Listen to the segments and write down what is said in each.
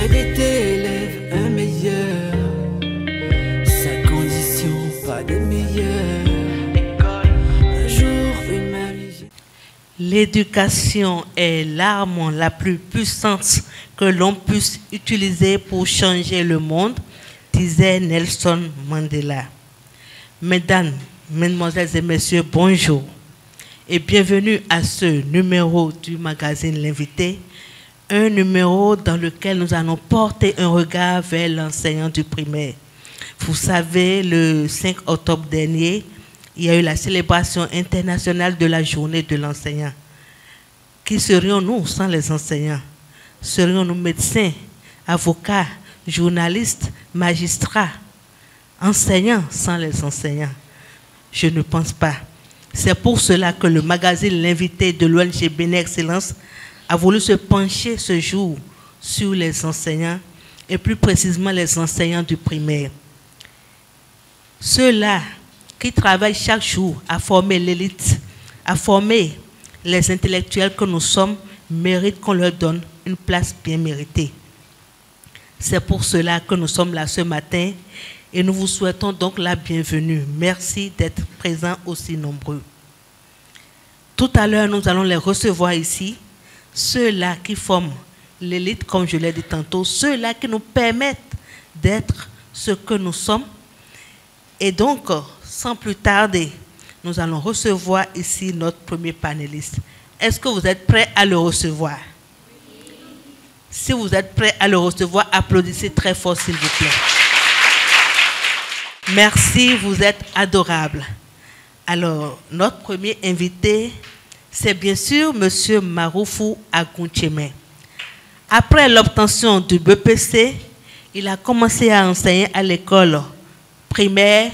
Fais de tes élèves un meilleur. Sa condition, pas des meilleurs. Un jour, une mamie. L'éducation est l'arme la plus puissante que l'on puisse utiliser pour changer le monde, disait Nelson Mandela. Mesdames, Mesdemoiselles et Messieurs, bonjour et bienvenue à ce numéro du magazine L'Invité, un numéro dans lequel nous allons porter un regard vers l'enseignant du primaire. Vous savez, le 5 octobre dernier, il y a eu la célébration internationale de la journée de l'enseignant. Qui serions-nous sans les enseignants? Serions-nous médecins, avocats, journalistes, magistrats, enseignants sans les enseignants? Je ne pense pas. C'est pour cela que le magazine L'Invité de l'ONG Béné Excellence a voulu se pencher ce jour sur les enseignants et plus précisément les enseignants du primaire. Ceux-là qui travaillent chaque jour à former l'élite, à former les intellectuels que nous sommes, méritent qu'on leur donne une place bien méritée. C'est pour cela que nous sommes là ce matin et nous vous souhaitons donc la bienvenue. Merci d'être présents aussi nombreux. Tout à l'heure, nous allons les recevoir ici, ceux-là qui forment l'élite, comme je l'ai dit tantôt, ceux-là qui nous permettent d'être ce que nous sommes. Et donc, sans plus tarder, nous allons recevoir ici notre premier panéliste. Est-ce que vous êtes prêts à le recevoir? Si vous êtes prêts à le recevoir, applaudissez très fort, s'il vous plaît. Merci, vous êtes adorables. Alors, notre premier invité, c'est bien sûr M. Maroufou Agouncheme. Après l'obtention du BPC, il a commencé à enseigner à l'école primaire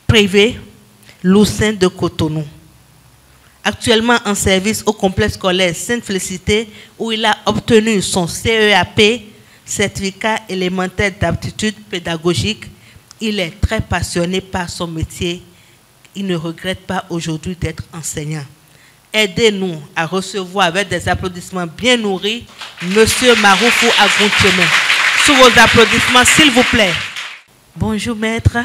privée Lucin de Cotonou. Actuellement en service au complexe scolaire Sainte-Félicité, où il a obtenu son CEAP, certificat élémentaire d'aptitude pédagogique. Il est très passionné par son métier. Il ne regrette pas aujourd'hui d'être enseignant. Aidez-nous à recevoir avec des applaudissements bien nourris M. Maroufou Agouncheme. Sous vos applaudissements, s'il vous plaît. Bonjour, maître.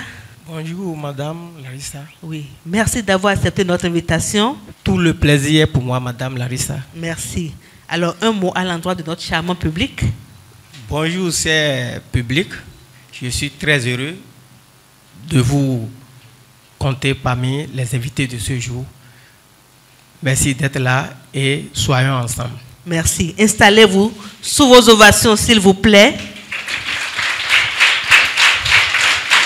Bonjour, Madame Larissa. Oui, merci d'avoir accepté notre invitation. Tout le plaisir est pour moi, Madame Larissa. Merci. Alors, un mot à l'endroit de notre charmant public. Bonjour, cher public. Je suis très heureux de vous compter parmi les invités de ce jour. Merci d'être là et soyons ensemble. Merci. Installez-vous sous vos ovations, s'il vous plaît.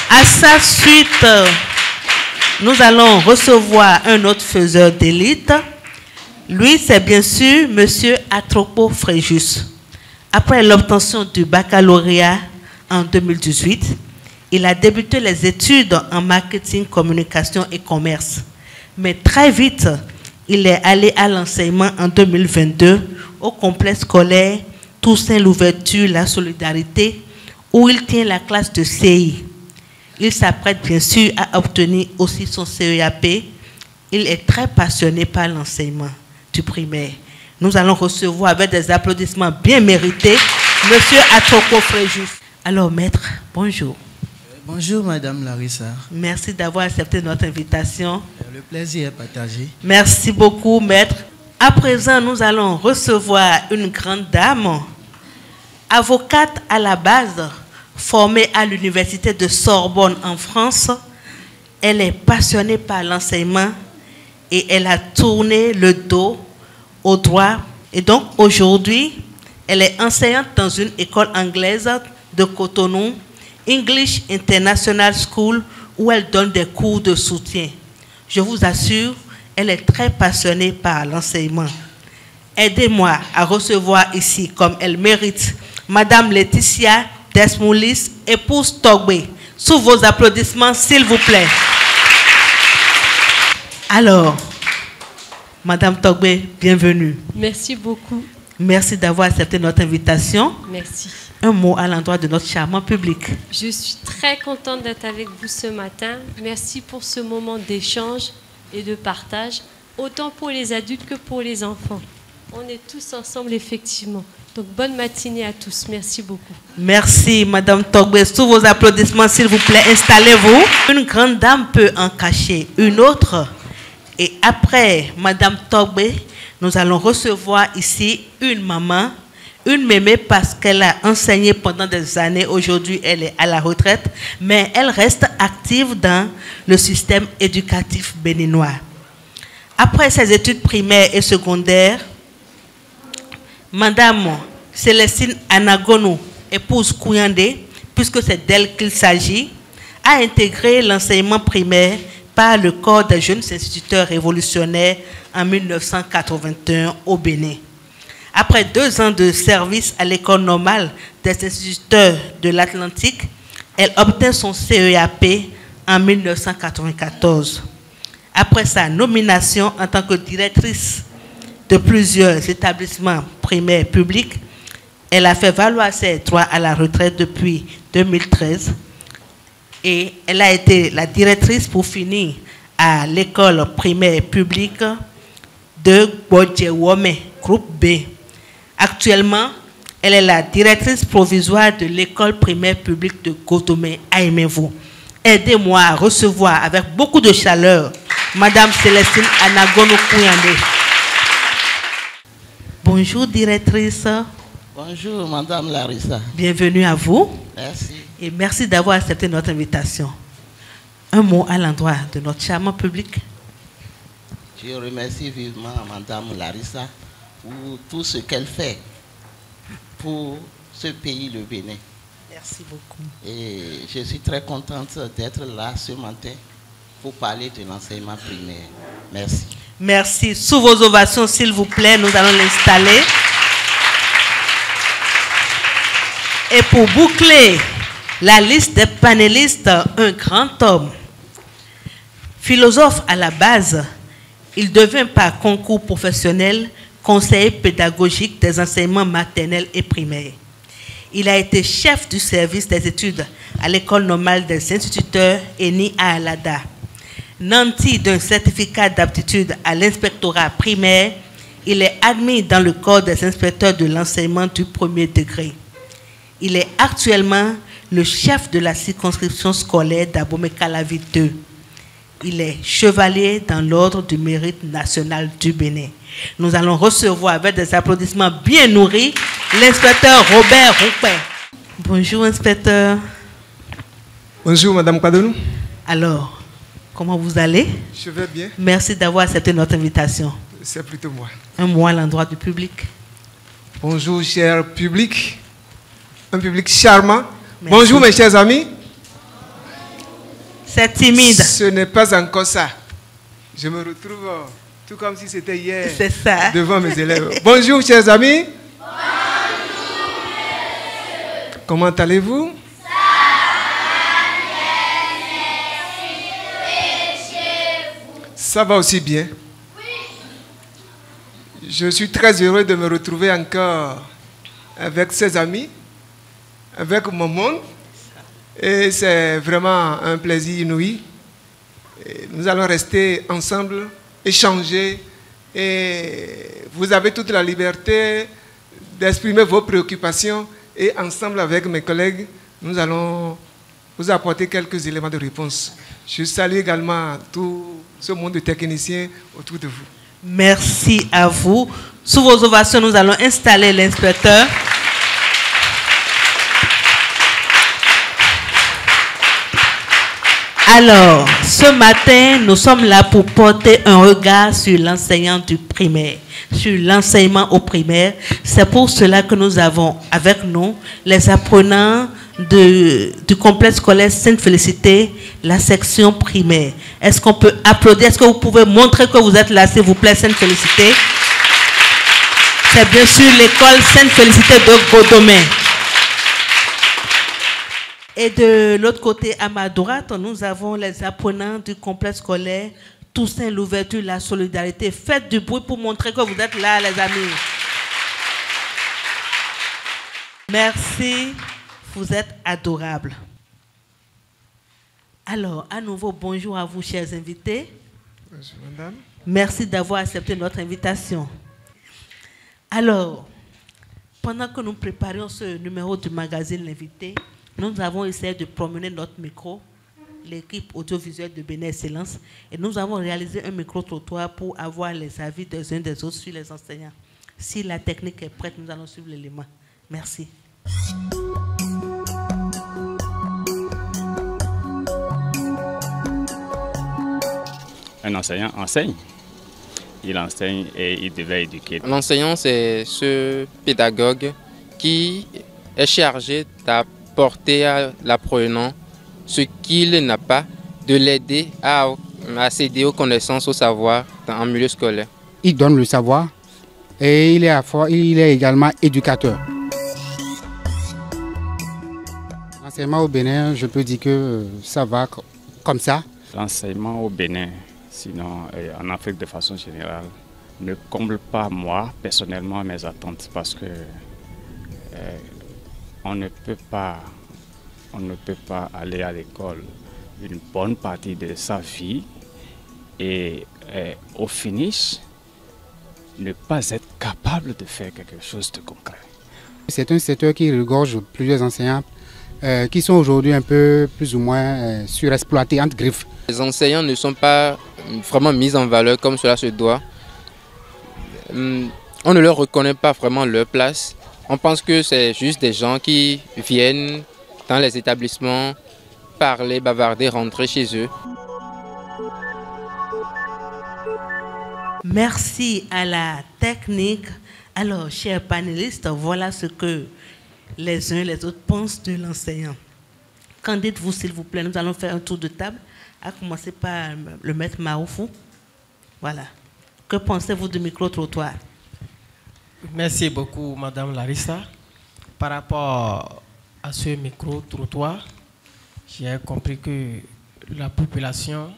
À sa suite, nous allons recevoir un autre faiseur d'élite. Lui, c'est bien sûr M. Atropo Fréjus. Après l'obtention du baccalauréat en 2018, il a débuté les études en marketing, communication et commerce. Mais très vite, il est allé à l'enseignement en 2022 au complexe scolaire Toussaint Louverture, la Solidarité, où il tient la classe de CI. Il s'apprête bien sûr à obtenir aussi son CEAP. Il est très passionné par l'enseignement du primaire. Nous allons recevoir avec des applaudissements bien mérités M. Atropo Fréjus. Alors, maître, bonjour. Bonjour, Madame Larissa. Merci d'avoir accepté notre invitation. Le plaisir est partagé. Merci beaucoup, maître. À présent, nous allons recevoir une grande dame, avocate à la base, formée à l'université de Sorbonne en France. Elle est passionnée par l'enseignement et elle a tourné le dos au droit. Et donc, aujourd'hui, elle est enseignante dans une école anglaise de Cotonou, English International School, où elle donne des cours de soutien. Je vous assure, elle est très passionnée par l'enseignement. Aidez-moi à recevoir ici, comme elle mérite, Madame Laetitia Desmoulis, épouse Togbe. Sous vos applaudissements, s'il vous plaît. Alors, Madame Togbe, bienvenue. Merci beaucoup. Merci d'avoir accepté notre invitation. Merci. Un mot à l'endroit de notre charmant public. Je suis très contente d'être avec vous ce matin. Merci pour ce moment d'échange et de partage, autant pour les adultes que pour les enfants. On est tous ensemble, effectivement. Donc, bonne matinée à tous. Merci beaucoup. Merci, Madame Togbe. Sous vos applaudissements, s'il vous plaît, installez-vous. Une grande dame peut en cacher une autre. Et après Madame Togbe, nous allons recevoir ici une maman, une mémé, parce qu'elle a enseigné pendant des années. Aujourd'hui, elle est à la retraite, mais elle reste active dans le système éducatif béninois. Après ses études primaires et secondaires, Madame Célestine Anagono, épouse Kouyandé, puisque c'est d'elle qu'il s'agit, a intégré l'enseignement primaire par le corps des jeunes instituteurs révolutionnaires en 1981 au Bénin. Après 2 ans de service à l'école normale des instituteurs de l'Atlantique, elle obtint son CEAP en 1994. Après sa nomination en tant que directrice de plusieurs établissements primaires publics, elle a fait valoir ses droits à la retraite depuis 2013 et elle a été la directrice pour finir à l'école primaire publique de Bodjewome, groupe B. Actuellement, elle est la directrice provisoire de l'école primaire publique de Godomé à Emevo. Aidez-moi à recevoir avec beaucoup de chaleur Madame Célestine Anagono Kouyandé. Bonjour, directrice. Bonjour, Madame Larissa. Bienvenue à vous. Merci. Et merci d'avoir accepté notre invitation. Un mot à l'endroit de notre charmant public. Je remercie vivement Madame Larissa pour tout ce qu'elle fait pour ce pays, le Bénin. Merci beaucoup. Et je suis très contente d'être là ce matin pour parler de l'enseignement primaire. Merci. Merci. Sous vos ovations, s'il vous plaît, nous allons l'installer. Et pour boucler la liste des panélistes, un grand homme. Philosophe à la base, il devint par concours professionnel conseiller pédagogique des enseignements maternels et primaires. Il a été chef du service des études à l'école normale des instituteurs ENI à Alada. Nanti d'un certificat d'aptitude à l'inspectorat primaire, il est admis dans le corps des inspecteurs de l'enseignement du premier degré. Il est actuellement le chef de la circonscription scolaire d'Abomey-Calavi 2. Il est chevalier dans l'ordre du mérite national du Bénin. Nous allons recevoir avec des applaudissements bien nourris l'inspecteur Robert Roupin. Bonjour, inspecteur. Bonjour, Madame Kwadonou. Alors, comment vous allez? Je vais bien. Merci d'avoir accepté notre invitation. C'est plutôt moi. Un mot à l'endroit du public. Bonjour, cher public. Un public charmant. Merci. Bonjour, mes chers amis. C'est timide. Ce n'est pas encore ça. Je me retrouve tout comme si c'était hier. C'est ça. Devant mes élèves. Bonjour, chers amis. Bonjour, comment allez-vous? Ça va aussi bien. Je suis très heureux de me retrouver encore avec ses amis, avec mon monde. Et c'est vraiment un plaisir inouï. Et nous allons rester ensemble, échanger. Et vous avez toute la liberté d'exprimer vos préoccupations. Et ensemble avec mes collègues, nous allons vous apporter quelques éléments de réponse. Je salue également tout ce monde de techniciens autour de vous. Merci à vous. Sous vos ovations, nous allons installer l'inspecteur. Alors, ce matin, nous sommes là pour porter un regard sur l'enseignant du primaire, sur l'enseignement au primaire. C'est pour cela que nous avons avec nous les apprenants du complexe scolaire Sainte-Félicité, la section primaire. Est-ce qu'on peut applaudir? Est-ce que vous pouvez montrer que vous êtes là, s'il vous plaît, Sainte-Félicité? C'est bien sûr l'école Sainte-Félicité de Godomé. Et de l'autre côté, à ma droite, nous avons les apprenants du complexe scolaire Toussaint l'ouverture, la solidarité. Faites du bruit pour montrer que vous êtes là, les amis. Merci, vous êtes adorables. Alors, à nouveau, bonjour à vous, chers invités. Bonjour, madame. Merci d'avoir accepté notre invitation. Alors, pendant que nous préparions ce numéro du magazine L'Invité, nous avons essayé de promener notre micro, l'équipe audiovisuelle de Bénin Excellence, et nous avons réalisé un micro-trottoir pour avoir les avis des uns des autres sur les enseignants. Si la technique est prête, nous allons suivre l'élément. Merci. Un enseignant enseigne. Il enseigne et il devait éduquer. L'enseignant, c'est ce pédagogue qui est chargé d'apporter à l'apprenant ce qu'il n'a pas, de l'aider à accéder aux connaissances, au savoir en milieu scolaire. Il donne le savoir et il est également éducateur. L'enseignement au Bénin, je peux dire que ça va comme ça. L'enseignement au Bénin, sinon en Afrique de façon générale, ne comble pas moi personnellement mes attentes parce que on ne peut pas aller à l'école une bonne partie de sa vie et au finish ne pas être capable de faire quelque chose de concret. C'est un secteur qui regorge plusieurs enseignants qui sont aujourd'hui un peu plus ou moins surexploités entre griffes. Les enseignants ne sont pas vraiment mis en valeur comme cela se doit. On ne leur reconnaît pas vraiment leur place. On pense que c'est juste des gens qui viennent dans les établissements, parler, bavarder, rentrer chez eux. Merci à la technique. Alors, chers panélistes, voilà ce que les uns et les autres pensent de l'enseignant. Qu'en dites-vous, s'il vous plaît? Nous allons faire un tour de table, à commencer par le maître Maroufou. Voilà. Que pensez-vous du micro-trottoir? Merci beaucoup, Madame Larissa. Par rapport à ce micro-trottoir, j'ai compris que la population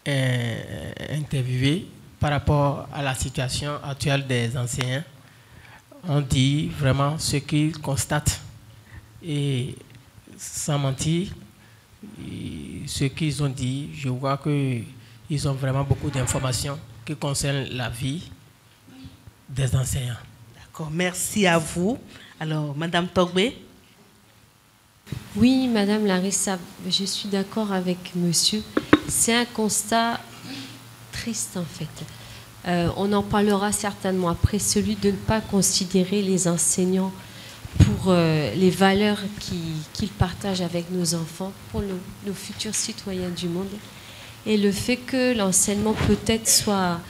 est interviewée par rapport à la situation actuelle des enseignants. On dit vraiment ce qu'ils constatent et sans mentir, ce qu'ils ont dit, je vois qu'ils ont vraiment beaucoup d'informations qui concernent la vie des enseignants. D'accord, merci à vous. Alors, Madame Togbe. Oui, Madame Larissa, je suis d'accord avec monsieur. C'est un constat triste en fait. On en parlera certainement après, celui de ne pas considérer les enseignants pour les valeurs qu'ils partagent avec nos enfants, pour nos futurs citoyens du monde. Et le fait que l'enseignement peut-être soit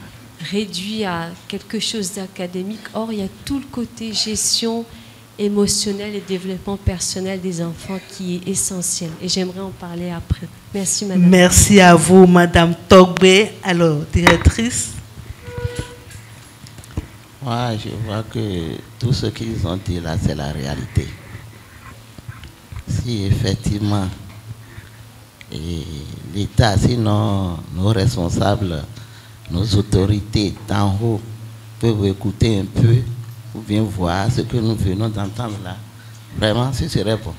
réduit à quelque chose d'académique. Or, il y a tout le côté gestion émotionnelle et développement personnel des enfants qui est essentiel. Et j'aimerais en parler après. Merci, Madame. Merci à vous, Madame Togbe. Alors, directrice. Moi, je vois que tout ce qu'ils ont dit là, c'est la réalité. Si effectivement, l'État, sinon nos responsables, nos autorités d'en haut peuvent écouter un peu ou bien voir ce que nous venons d'entendre là. Vraiment, ce serait bon.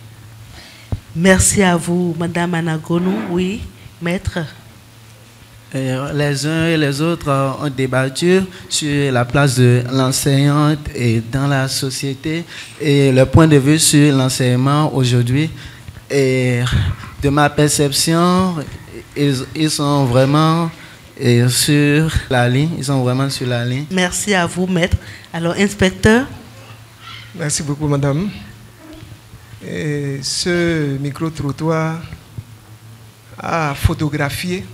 Merci à vous, Madame Anagonou. Oui, maître. Les uns et les autres ont débattu sur la place de l'enseignante et dans la société et le point de vue sur l'enseignement aujourd'hui. Et de ma perception, ils sont vraiment sur la ligne. Ils sont vraiment sur la ligne. Merci à vous, maître. Alors, inspecteur. Merci beaucoup, madame. Et ce micro-trottoir a photographié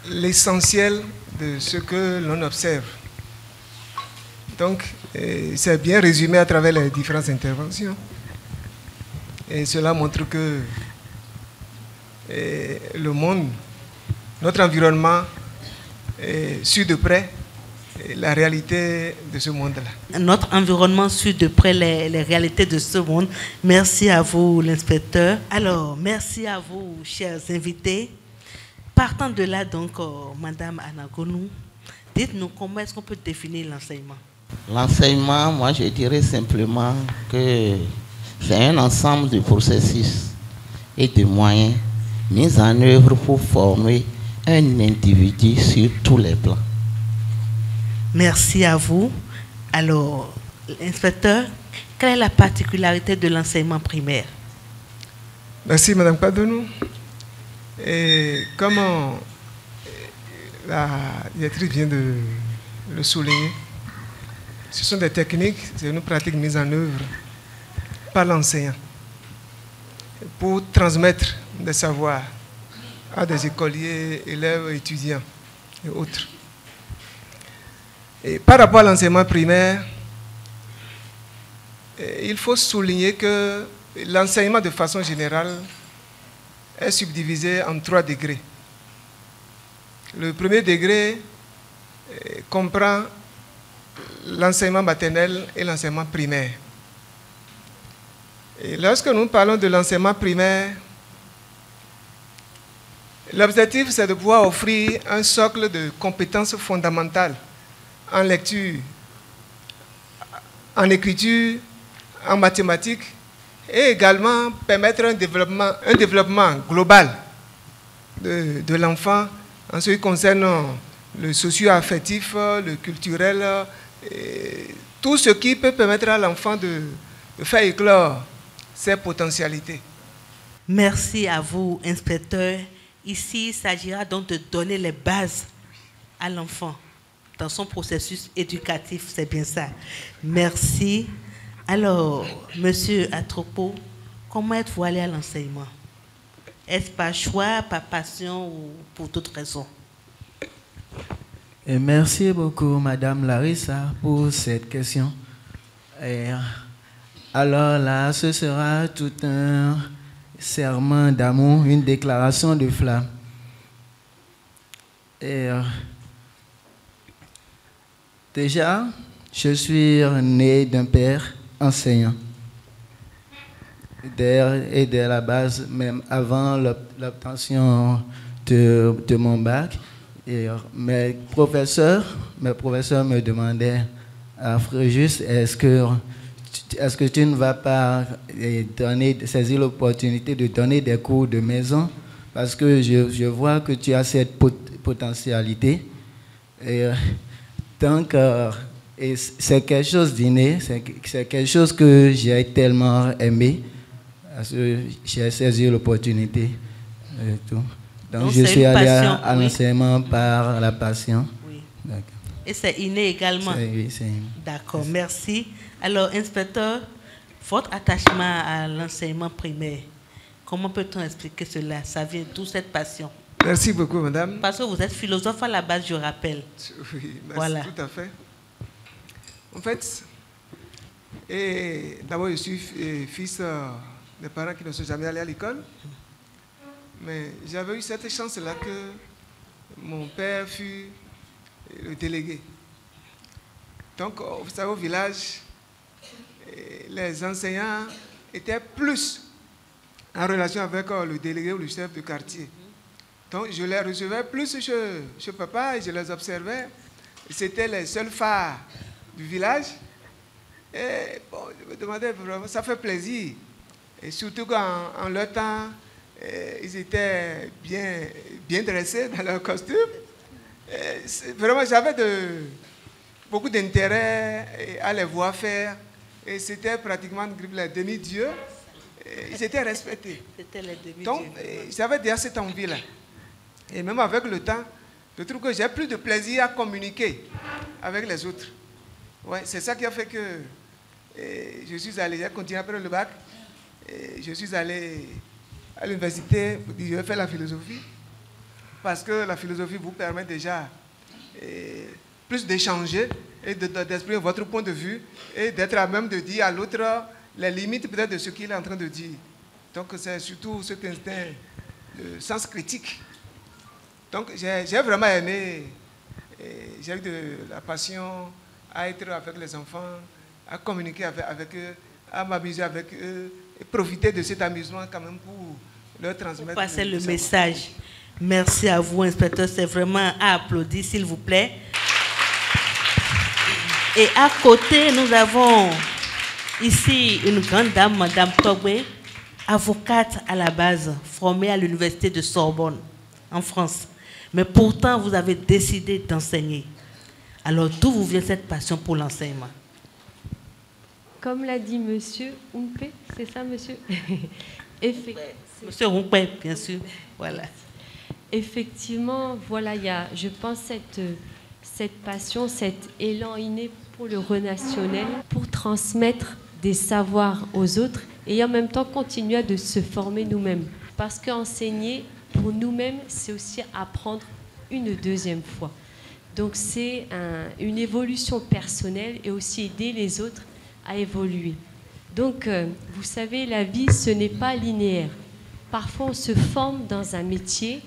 l'essentiel de ce que l'on observe. Donc, c'est bien résumé à travers les différentes interventions. Et cela montre que le monde, notre environnement, suit de près la réalité de ce monde-là. Notre environnement suit de près les réalités de ce monde. Merci à vous, l'inspecteur. Alors, merci à vous, chers invités. Partant de là, donc, Madame Anagonou, dites-nous comment est-ce qu'on peut définir l'enseignement? L'enseignement, moi, je dirais simplement que c'est un ensemble de processus et de moyens mis en œuvre pour former un individu sur tous les plans. Merci à vous. Alors, inspecteur, quelle est la particularité de l'enseignement primaire? Merci, Madame Padonou. Et comme la directrice vient de le souligner, ce sont des techniques, c'est une pratique mise en œuvre par l'enseignant pour transmettre des savoirs à des écoliers, élèves, étudiants et autres. Et par rapport à l'enseignement primaire, il faut souligner que l'enseignement de façon générale est subdivisé en 3 degrés. Le premier degré comprend l'enseignement maternel et l'enseignement primaire. Et lorsque nous parlons de l'enseignement primaire, l'objectif c'est de pouvoir offrir un socle de compétences fondamentales en lecture, en écriture, en mathématiques, et également permettre un développement global de l'enfant en ce qui concerne le socio-affectif, le culturel, et tout ce qui peut permettre à l'enfant de faire éclore ses potentialités. Merci à vous, inspecteur. Ici, il s'agira donc de donner les bases à l'enfant dans son processus éducatif, c'est bien ça. Merci. Alors, monsieur Atropo, comment êtes-vous allé à l'enseignement? Est-ce par choix, par passion ou pour d'autres raisons? Et merci beaucoup, Madame Larissa, pour cette question. Et alors là, ce sera tout un serment d'amour, une déclaration de flamme. Et déjà, je suis né d'un père enseignant. Et dès la base, même avant l'obtention de mon bac, et mes professeurs me demandaient, Fréjus, est-ce que tu ne vas pas saisir l'opportunité de donner des cours de maison, parce que je vois que tu as cette potentialité. Et donc, et c'est quelque chose d'inné, c'est quelque chose que j'ai tellement aimé, parce que j'ai saisi l'opportunité. Donc je suis allé à l'enseignement par la passion. Oui. Et c'est inné également? Oui, c'est inné. D'accord, merci. Alors, inspecteur, votre attachement à l'enseignement primaire, comment peut-on expliquer cela? Ça vient d'où cette passion? Merci beaucoup, madame. Parce que vous êtes philosophe à la base, je rappelle. Oui, merci, voilà. Tout à fait. En fait, d'abord, je suis fils des parents qui ne sont jamais allés à l'école. Mais j'avais eu cette chance-là que mon père fut le délégué. Donc, vous savez, au village, les enseignants étaient plus en relation avec le délégué ou le chef de quartier. Donc, je les recevais plus chez papa et je les observais. C'était les seuls phares du village. Et bon, je me demandais vraiment, ça fait plaisir. Et surtout qu'en leur temps, ils étaient bien dressés dans leur costume. Vraiment, j'avais beaucoup d'intérêt à les voir faire. Et c'était pratiquement les demi-dieux. Ils étaient respectés. C'était les demi-dieux. Donc, j'avais déjà cette envie-là. Et même avec le temps, je trouve que j'ai plus de plaisir à communiquer avec les autres. Ouais, c'est ça qui a fait que je suis allé, j'ai continué après le bac. Je suis allé à l'université, je vais faire la philosophie, parce que la philosophie vous permet déjà plus d'échanger et d'exprimer votre point de vue et d'être à même de dire à l'autre les limites peut-être de ce qu'il est en train de dire. Donc c'est surtout cet instinct de sens critique. Donc j'ai vraiment aimé, j'ai eu de la passion à être avec les enfants, à communiquer avec eux, à m'amuser avec eux et profiter de cet amusement quand même pour leur transmettre. Pour passer le message. Merci à vous, inspecteur. C'est vraiment à applaudir, s'il vous plaît. Et à côté, nous avons ici une grande dame, Madame Togbe, avocate à la base, formée à l'université de Sorbonne, en France. Mais pourtant, vous avez décidé d'enseigner. Alors, d'où vous vient cette passion pour l'enseignement? Comme l'a dit monsieur Umpe, c'est ça monsieur? Monsieur Umpe, bien sûr. Voilà. Effectivement, voilà, il y a, je pense, cette passion, cet élan inné pour le relationnel, pour transmettre des savoirs aux autres et en même temps continuer à se former nous-mêmes. Parce qu'enseigner pour nous-mêmes, c'est aussi apprendre une deuxième fois. Donc c'est une évolution personnelle et aussi aider les autres à évoluer. Donc vous savez, la vie, ce n'est pas linéaire. Parfois on se forme dans un métier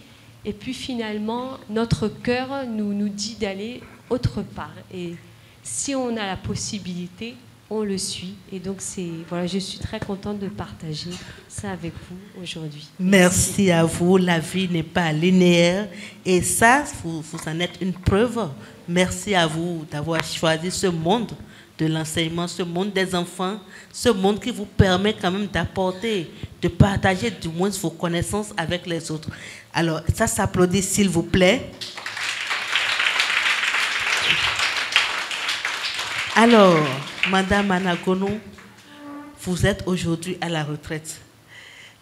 et puis finalement notre cœur nous dit d'aller autre part. Et si on a la possibilité, on le suit. Et donc voilà, je suis très contente de partager ça avec vous aujourd'hui. Merci à vous. La vie n'est pas linéaire et ça, vous en êtes une preuve. Merci à vous d'avoir choisi ce monde de l'enseignement, ce monde des enfants, ce monde qui vous permet quand même d'apporter, de partager du moins vos connaissances avec les autres. Alors, ça s'applaudit s'il vous plaît. Alors, Madame Anagono, vous êtes aujourd'hui à la retraite.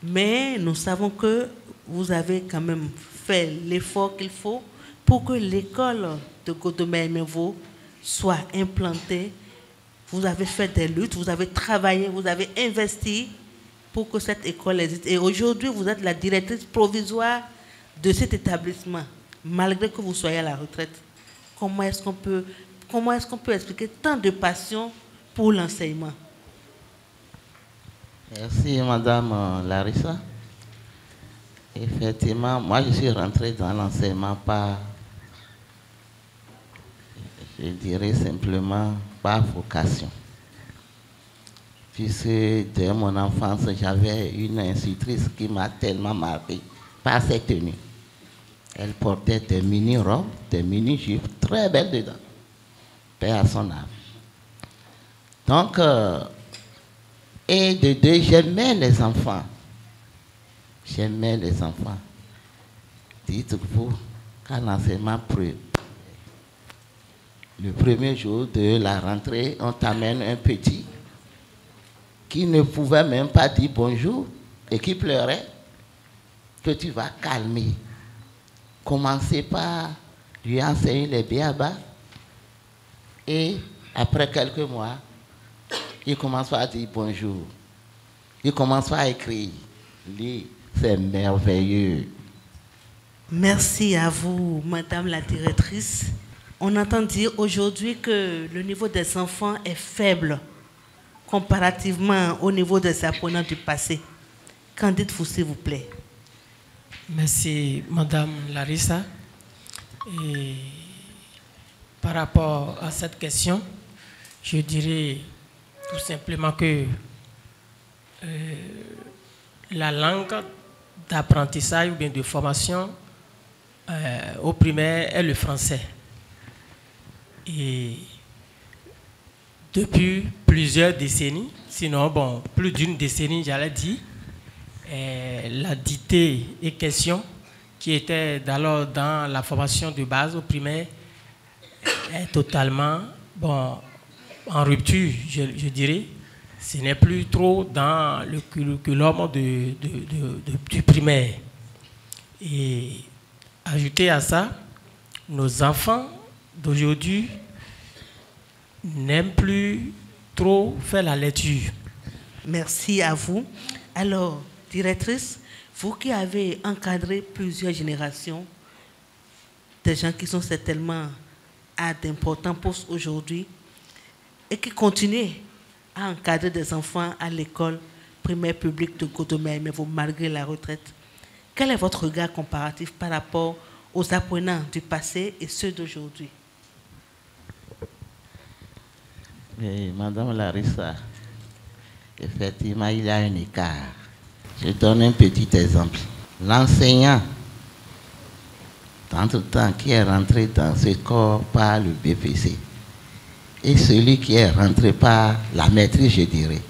Mais nous savons que vous avez quand même fait l'effort qu'il faut pour que l'école de Godomé-Aimevo soit implantée. Vous avez fait des luttes, vous avez travaillé, vous avez investi pour que cette école existe. Et aujourd'hui, vous êtes la directrice provisoire de cet établissement, malgré que vous soyez à la retraite. Comment est-ce qu'on peut expliquer tant de passion pour l'enseignement? Merci, Madame Larissa. Effectivement, moi, je suis rentré dans l'enseignement par, je dirais simplement, par vocation. Puisque dès mon enfance, j'avais une institutrice qui m'a tellement marqué par ses tenues. Elle portait des mini-robes, des mini-jupes très belles dedans. Paix à son âme. Donc, et de deux, j'aimais les enfants. J'aimais les enfants. Dites-vous qu'à l'enseignement, le premier jour de la rentrée, on t'amène un petit qui ne pouvait même pas dire bonjour et qui pleurait, que tu vas calmer. Commencez par lui enseigner les b.a.-ba. Et après quelques mois, il commence à dire bonjour. Il commence à écrire. C'est merveilleux. Merci à vous, Madame la directrice. On entend dire aujourd'hui que le niveau des enfants est faible comparativement au niveau des apprenants du passé. Qu'en dites-vous, s'il vous plaît? Merci, Madame Larissa. Et par rapport à cette question, je dirais tout simplement que la langue d'apprentissage ou bien de formation au primaire est le français. Et depuis plusieurs décennies, sinon bon, plus d'une décennie, j'allais dire, la dictée et question qui était alors dans la formation de base au primaire est totalement bon, en rupture, je dirais. Ce n'est plus trop dans le curriculum du primaire. Et ajouter à ça, nos enfants d'aujourd'hui n'aiment plus trop faire la lecture. Merci à vous. Alors, directrice, vous qui avez encadré plusieurs générations, des gens qui sont certainement à d'importants postes aujourd'hui et qui continuent à encadrer des enfants à l'école primaire publique de Godomé-Aimevo malgré la retraite, quel est votre regard comparatif par rapport aux apprenants du passé et ceux d'aujourd'hui? Madame Larissa, effectivement, il y a un écart. Je donne un petit exemple. L'enseignant, d'entre-temps, qui est rentré dans ce corps par le BPC, et celui qui est rentré par la maîtrise, je dirais,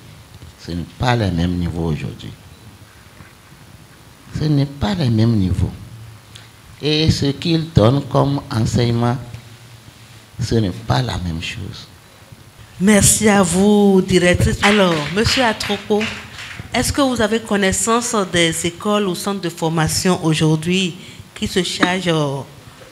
ce n'est pas le même niveau aujourd'hui. Ce n'est pas le même niveau. et ce qu'ils donnent comme enseignement, ce n'est pas la même chose. Merci à vous, directrice. Alors, Monsieur Atropo, est-ce que vous avez connaissance des écoles ou centres de formation aujourd'hui qui se chargent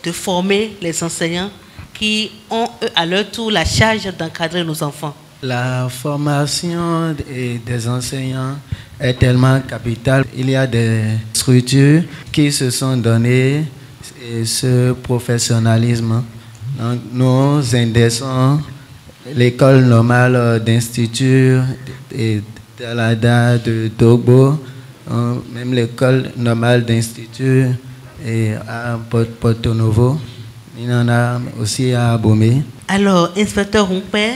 de former les enseignants qui ont, eux, à leur tour, la charge d'encadrer nos enfants? La formation des enseignants est tellement capitale. Il y a des structures qui se sont données ce professionnalisme. Donc, nous indexons l'école normale d'Institut et d'Alada de Togo, même l'école normale d'Institut et à Porto Novo. Il y en a aussi à Abomey. Alors, inspecteur Humpé,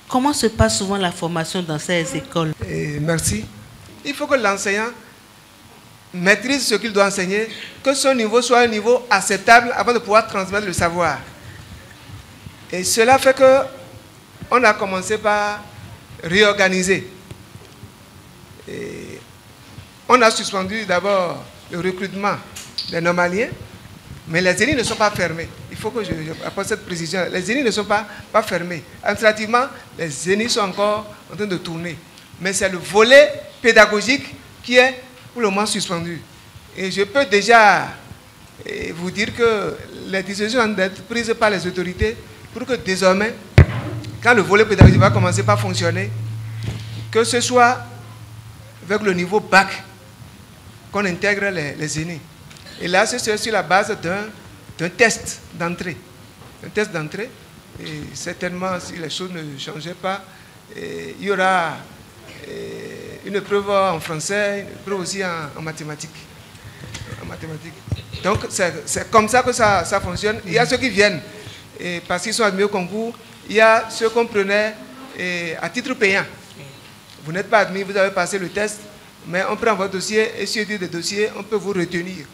comment se passe souvent la formation dans ces écoles? Merci. Il faut que l'enseignant maîtrise ce qu'il doit enseigner, que son niveau soit un niveau acceptable avant de pouvoir transmettre le savoir. Et cela fait que on a commencé par réorganiser. Et on a suspendu d'abord le recrutement des normaliens, mais les zéniths ne sont pas fermés. Il faut que je apporte cette précision. Les zéniths ne sont pas fermés. Administrativement, les zéniths sont encore en train de tourner. Mais c'est le volet pédagogique qui est pour le moment suspendu. Et je peux déjà vous dire que les décisions doivent être prises par les autorités pour que désormais, quand le volet pédagogique va commencer par fonctionner, que ce soit avec le niveau bac qu'on intègre les zéniths. Et là, c'est sur la base d'un test d'entrée. Un test d'entrée. Et certainement, si les choses ne changeaient pas, il y aura une épreuve en français, une épreuve aussi en mathématiques. Donc, c'est comme ça que ça fonctionne. Il y a ceux qui viennent parce qu'ils sont admis au concours. Il y a ceux qu'on prenait à titre payant. Vous n'êtes pas admis, vous avez passé le test, mais on prend votre dossier et sur des dossiers, on peut vous retenir.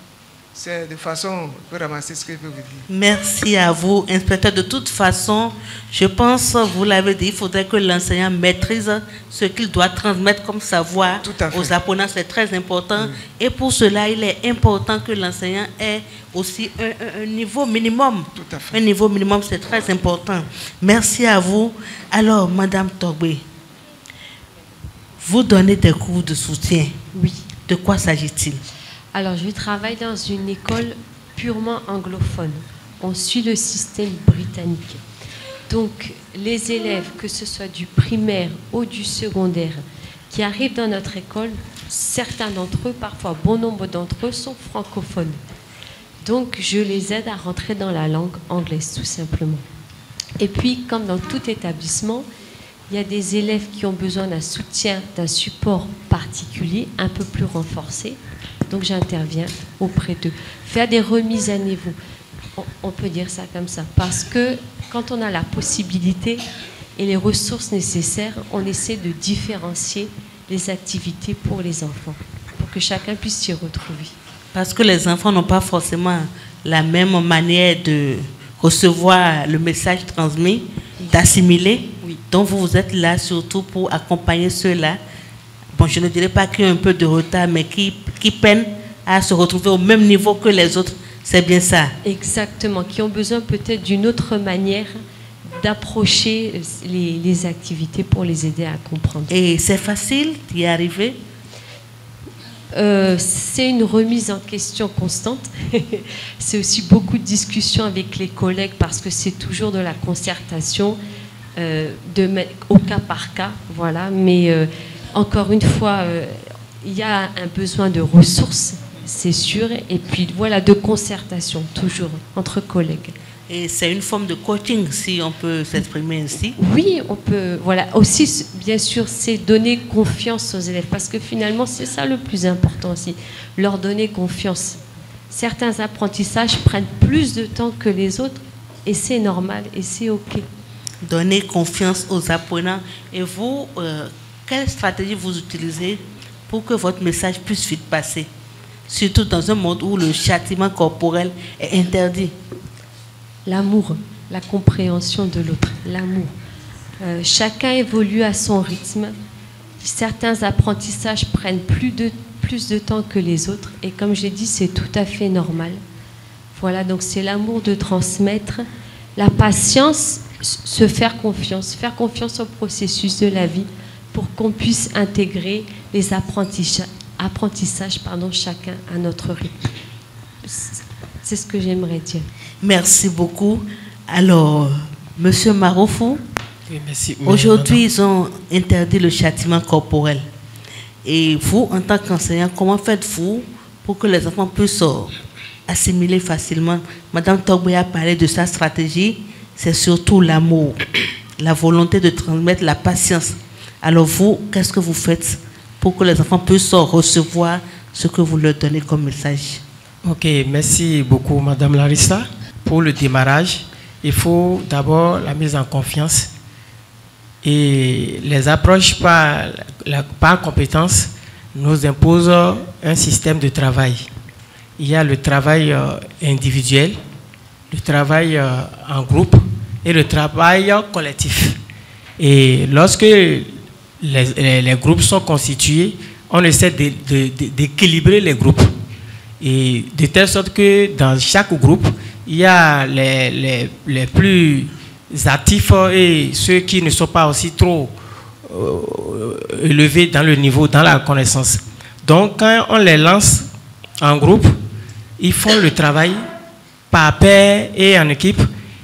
C'est de façon, on peut ramasser ce que je peux vous dire. Merci à vous, inspecteur. De toute façon, je pense, vous l'avez dit, il faudrait que l'enseignant maîtrise ce qu'il doit transmettre comme savoir aux apprenants. C'est très important. Et pour cela, il est important que l'enseignant ait aussi un niveau minimum. Tout à fait. Un niveau minimum, c'est très important. Merci à vous. Alors, Madame Togbé, vous donnez des cours de soutien. Oui. De quoi s'agit-il? Alors, je travaille dans une école purement anglophone. On suit le système britannique. Donc, les élèves, que ce soit du primaire ou du secondaire, qui arrivent dans notre école, certains d'entre eux, parfois bon nombre d'entre eux, sont francophones. Donc, je les aide à rentrer dans la langue anglaise, tout simplement. Et puis, comme dans tout établissement, il y a des élèves qui ont besoin d'un soutien, d'un support particulier, un peu plus renforcé. Donc j'interviens auprès d'eux. Faire des remises à niveau, on peut dire ça comme ça. Parce que quand on a la possibilité et les ressources nécessaires, on essaie de différencier les activités pour les enfants, pour que chacun puisse s'y retrouver. Parce que les enfants n'ont pas forcément la même manière de recevoir le message transmis, d'assimiler. Oui. Donc vous êtes là surtout pour accompagner ceux-là. Bon, je ne dirais pas qu'il y a un peu de retard, mais qui peinent à se retrouver au même niveau que les autres. C'est bien ça. Exactement, qui ont besoin peut-être d'une autre manière d'approcher les activités pour les aider à comprendre. Et c'est facile d'y arriver? C'est une remise en question constante. C'est aussi beaucoup de discussions avec les collègues parce que c'est toujours de la concertation au cas par cas. Voilà. Mais encore une fois, il y a un besoin de ressources, c'est sûr, et puis voilà, de concertation, toujours, entre collègues. Et c'est une forme de coaching, si on peut s'exprimer ainsi. Oui, on peut. Voilà. Aussi, bien sûr, c'est donner confiance aux élèves, parce que finalement, c'est ça le plus important aussi, leur donner confiance. Certains apprentissages prennent plus de temps que les autres, et c'est normal, et c'est OK. Donner confiance aux apprenants. Et vous, quelle stratégie vous utilisez pour que votre message puisse vite passer, surtout dans un monde où le châtiment corporel est interdit? L'amour, la compréhension de l'autre, l'amour. Chacun évolue à son rythme. Certains apprentissages prennent plus de temps que les autres. Et comme j'ai dit, c'est tout à fait normal. Voilà, donc c'est l'amour de transmettre, la patience, se faire confiance au processus de la vie pour qu'on puisse intégrer les apprentissages chacun à notre rythme. C'est ce que j'aimerais dire. Merci beaucoup. Alors, Monsieur Marofou, oui, merci. Aujourd'hui, ils ont interdit le châtiment corporel. Et vous, en tant qu'enseignant, comment faites-vous pour que les enfants puissent assimiler facilement? Madame Togbe a parlé de sa stratégie, c'est surtout l'amour, la volonté de transmettre la patience. Alors vous, qu'est-ce que vous faites pour que les enfants puissent recevoir ce que vous leur donnez comme message? Ok, merci beaucoup Madame Larissa. Pour le démarrage, il faut d'abord la mise en confiance et les approches par compétence nous imposent un système de travail. Il y a le travail individuel, le travail en groupe et le travail collectif. Et lorsque les groupes sont constitués, on essaie d'équilibrer les groupes. Et de telle sorte que dans chaque groupe, il y a les plus actifs et ceux qui ne sont pas aussi trop élevés dans le niveau, dans la connaissance. Donc quand on les lance en groupe, ils font le travail par pair et en équipe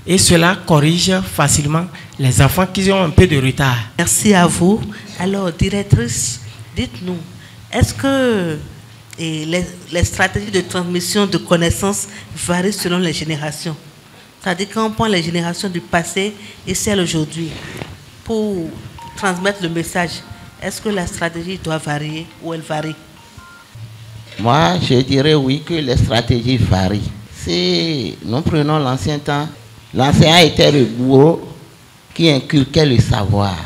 et cela corrige facilement les enfants qui ont un peu de retard. Merci à vous. Alors, directrice, dites-nous, est-ce que les stratégies de transmission de connaissances varient selon les générations? C'est-à-dire quand on prend les générations du passé et celles aujourd'hui pour transmettre le message, est-ce que la stratégie doit varier ou elle varie? Moi, je dirais oui que les stratégies varient. Si nous prenons l'ancien temps, l'enseignant était le bourreau qui inculquait le savoir.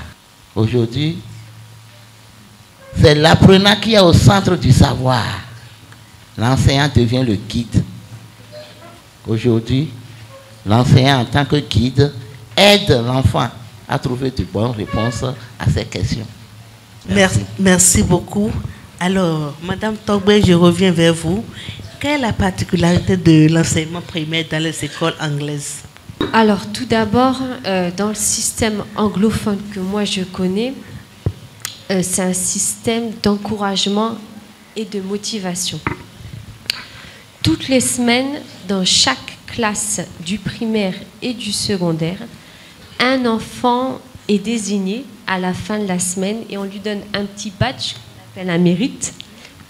Aujourd'hui, c'est l'apprenant qui est au centre du savoir. L'enseignant devient le guide. Aujourd'hui, l'enseignant en tant que guide aide l'enfant à trouver de bonnes réponses à ses questions. Merci beaucoup. Alors, Madame Togbe, je reviens vers vous. Quelle est la particularité de l'enseignement primaire dans les écoles anglaises? Alors, tout d'abord, dans le système anglophone que moi je connais, c'est un système d'encouragement et de motivation. Toutes les semaines, dans chaque classe du primaire et du secondaire, un enfant est désigné à la fin de la semaine et on lui donne un petit badge qu'on appelle un mérite,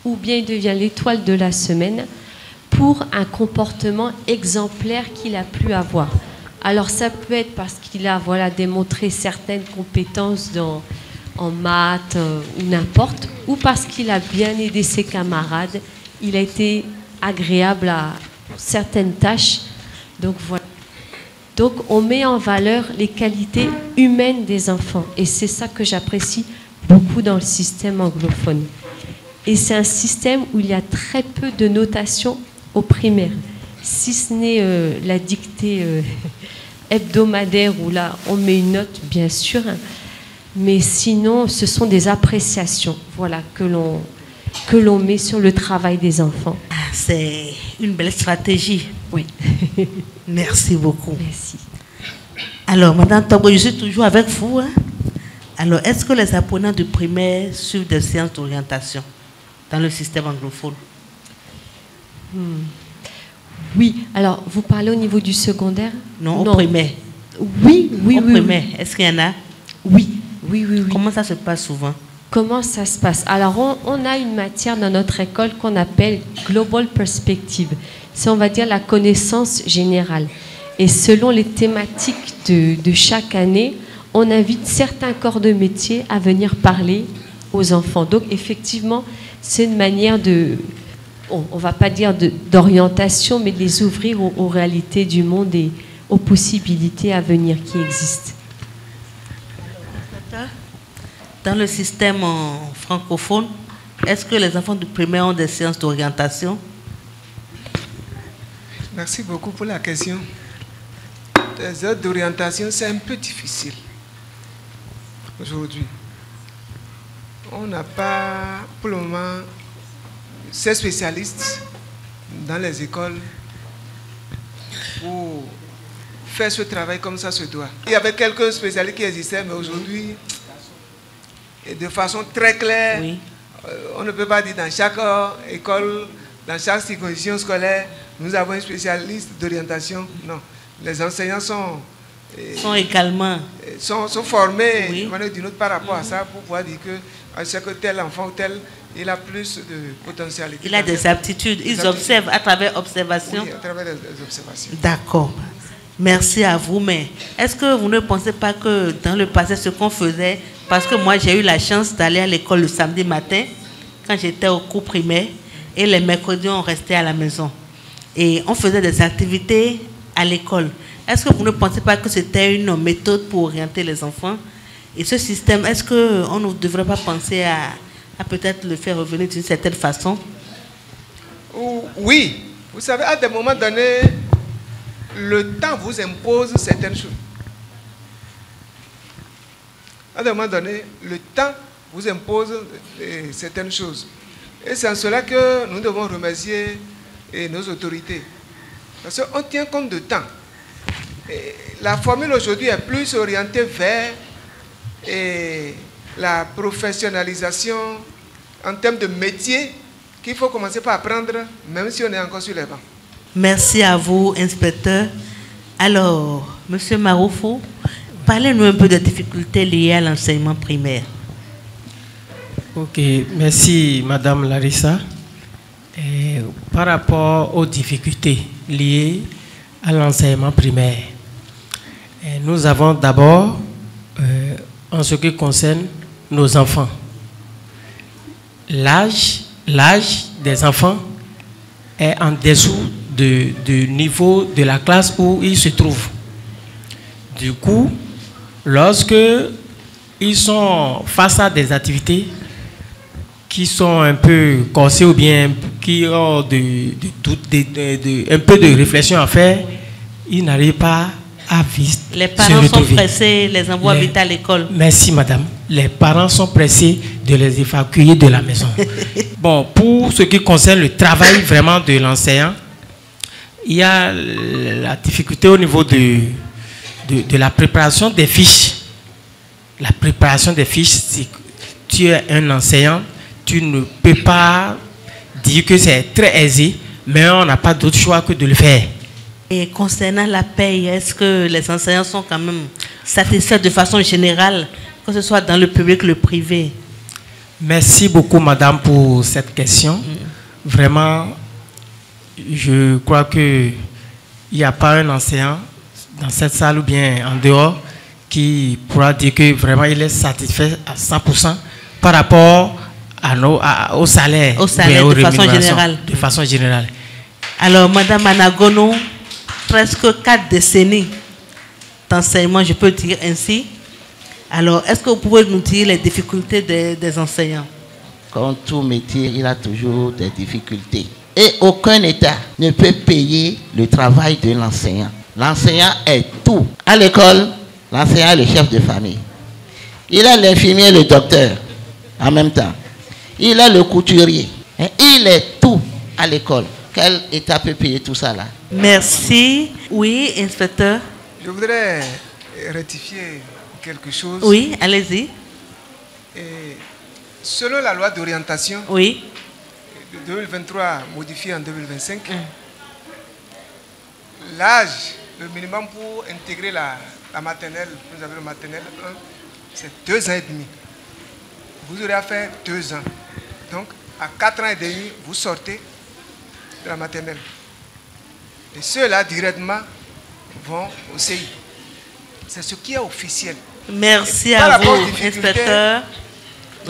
ou bien il devient l'étoile de la semaine pour un comportement exemplaire qu'il a pu avoir. Alors ça peut être parce qu'il a démontré certaines compétences en maths ou n'importe, ou parce qu'il a bien aidé ses camarades, il a été agréable à certaines tâches. Donc voilà. Donc on met en valeur les qualités humaines des enfants et c'est ça que j'apprécie beaucoup dans le système anglophone. Et c'est un système où il y a très peu de notation au primaire, si ce n'est la dictée hebdomadaire où là on met une note bien sûr, mais sinon ce sont des appréciations que l'on met sur le travail des enfants. C'est une belle stratégie. Oui. Merci beaucoup. Merci. Alors, Madame Togo, je suis toujours avec vous. Hein? Alors, est-ce que les apprenants du primaire suivent des séances d'orientation dans le système anglophone? Oui. Alors, vous parlez au niveau du secondaire? Non, au primaire. Oui. Au primaire, est-ce qu'il y en a? Oui. Comment ça se passe souvent? Comment ça se passe? Alors, on a une matière dans notre école qu'on appelle Global Perspective. C'est, on va dire, la connaissance générale. Et selon les thématiques de chaque année, on invite certains corps de métier à venir parler aux enfants. Donc, effectivement, c'est une manière on ne va pas dire d'orientation, mais de les ouvrir aux réalités du monde et aux possibilités à venir qui existent. Dans le système francophone, est-ce que les enfants du primaire ont des séances d'orientation? Merci beaucoup pour la question. Les heures d'orientation, c'est un peu difficile aujourd'hui. On n'a pas, pour le moment, ces spécialistes dans les écoles pour faire ce travail comme ça se doit. Il y avait quelques spécialistes qui existaient, mais aujourd'hui, et de façon très claire, on ne peut pas dire dans chaque école, dans chaque circonscription scolaire, nous avons un spécialiste d'orientation. Non, les enseignants sont également sont formés d'une autre par rapport à ça pour pouvoir dire que à chaque tel enfant ou tel, il a plus de potentialité. Il a des aptitudes. Ils observent à travers observation. Oui, à travers les observations. D'accord. Merci à vous. Mais est-ce que vous ne pensez pas que dans le passé, ce qu'on faisait, parce que moi j'ai eu la chance d'aller à l'école le samedi matin, quand j'étais au cours primaire, et les mercredis on restait à la maison. Et on faisait des activités à l'école. Est-ce que vous ne pensez pas que c'était une méthode pour orienter les enfants? Et ce système, est-ce qu'on ne devrait pas penser à peut-être le faire revenir d'une certaine façon? Oui. Vous savez, à des moments donnés, le temps vous impose certaines choses. À des moments donnés, le temps vous impose certaines choses. Et c'est en cela que nous devons remercier nos autorités. Parce qu'on tient compte de temps. Et la formule aujourd'hui est plus orientée vers la professionnalisation en termes de métier qu'il faut commencer par apprendre, même si on est encore sur les bancs. Merci à vous, inspecteur. Alors, Monsieur Maroufou, parlez-nous un peu des difficultés liées à l'enseignement primaire. Ok, merci Madame Larissa. Par rapport aux difficultés liées à l'enseignement primaire, nous avons d'abord, en ce qui concerne nos enfants, l'âge des enfants est en dessous du niveau de la classe où ils se trouvent. Du coup, lorsque ils sont face à des activités qui sont un peu corsées ou bien qui ont un peu de réflexion à faire, ils n'arrivent pas à vite. Les parents sont pressés, les envoient vite à l'école. Merci madame. Les parents sont pressés de les évacuer de la maison. Bon, pour ce qui concerne le travail vraiment de l'enseignant, il y a la difficulté au niveau de la préparation des fiches. La préparation des fiches, si tu es un enseignant, tu ne peux pas dire que c'est très aisé, mais on n'a pas d'autre choix que de le faire. Et concernant la paye, est-ce que les enseignants sont quand même satisfaits de façon générale, que ce soit dans le public ou le privé? Merci beaucoup, madame, pour cette question. Vraiment, je crois qu'il n'y a pas un enseignant dans cette salle ou bien en dehors qui pourra dire que vraiment il est satisfait à 100% par rapport au salaire, de façon générale. Alors, madame Anagono, presque 4 décennies d'enseignement, je peux dire ainsi. Alors, est-ce que vous pouvez nous dire les difficultés des enseignants? Comme tout métier, il a toujours des difficultés. Et aucun État ne peut payer le travail de l'enseignant. L'enseignant est tout. À l'école, l'enseignant est le chef de famille. Il est l'infirmier et le docteur en même temps. Il est le couturier. Il est tout à l'école. Quel État peut payer tout ça là? Merci. Oui, inspecteur. Je voudrais rectifier quelque chose. Oui, allez-y. Selon la loi d'orientation de 2023 modifiée en 2025, l'âge, le minimum pour intégrer la maternelle, vous avez le maternelle 1, c'est 2 ans et demi. Vous aurez à faire 2 ans. Donc, à 4 ans et demi, vous sortez de la maternelle. Et ceux-là, directement, vont au CI. C'est ce qui est officiel. Merci à vous, inspecteur.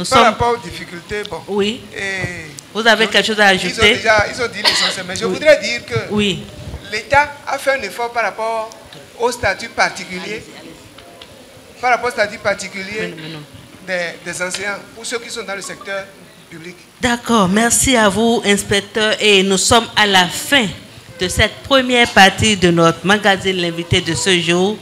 Par rapport aux difficultés, bon. Oui. Vous avez quelque chose à ajouter? Ils ont dit l'essentiel. Mais je voudrais dire que l'État a fait un effort par rapport au statut particulier. Par rapport au statut particulier des enseignants, pour ceux qui sont dans le secteur public. D'accord, merci à vous, inspecteur. Et nous sommes à la fin de cette première partie de notre magazine L'invité de ce jour.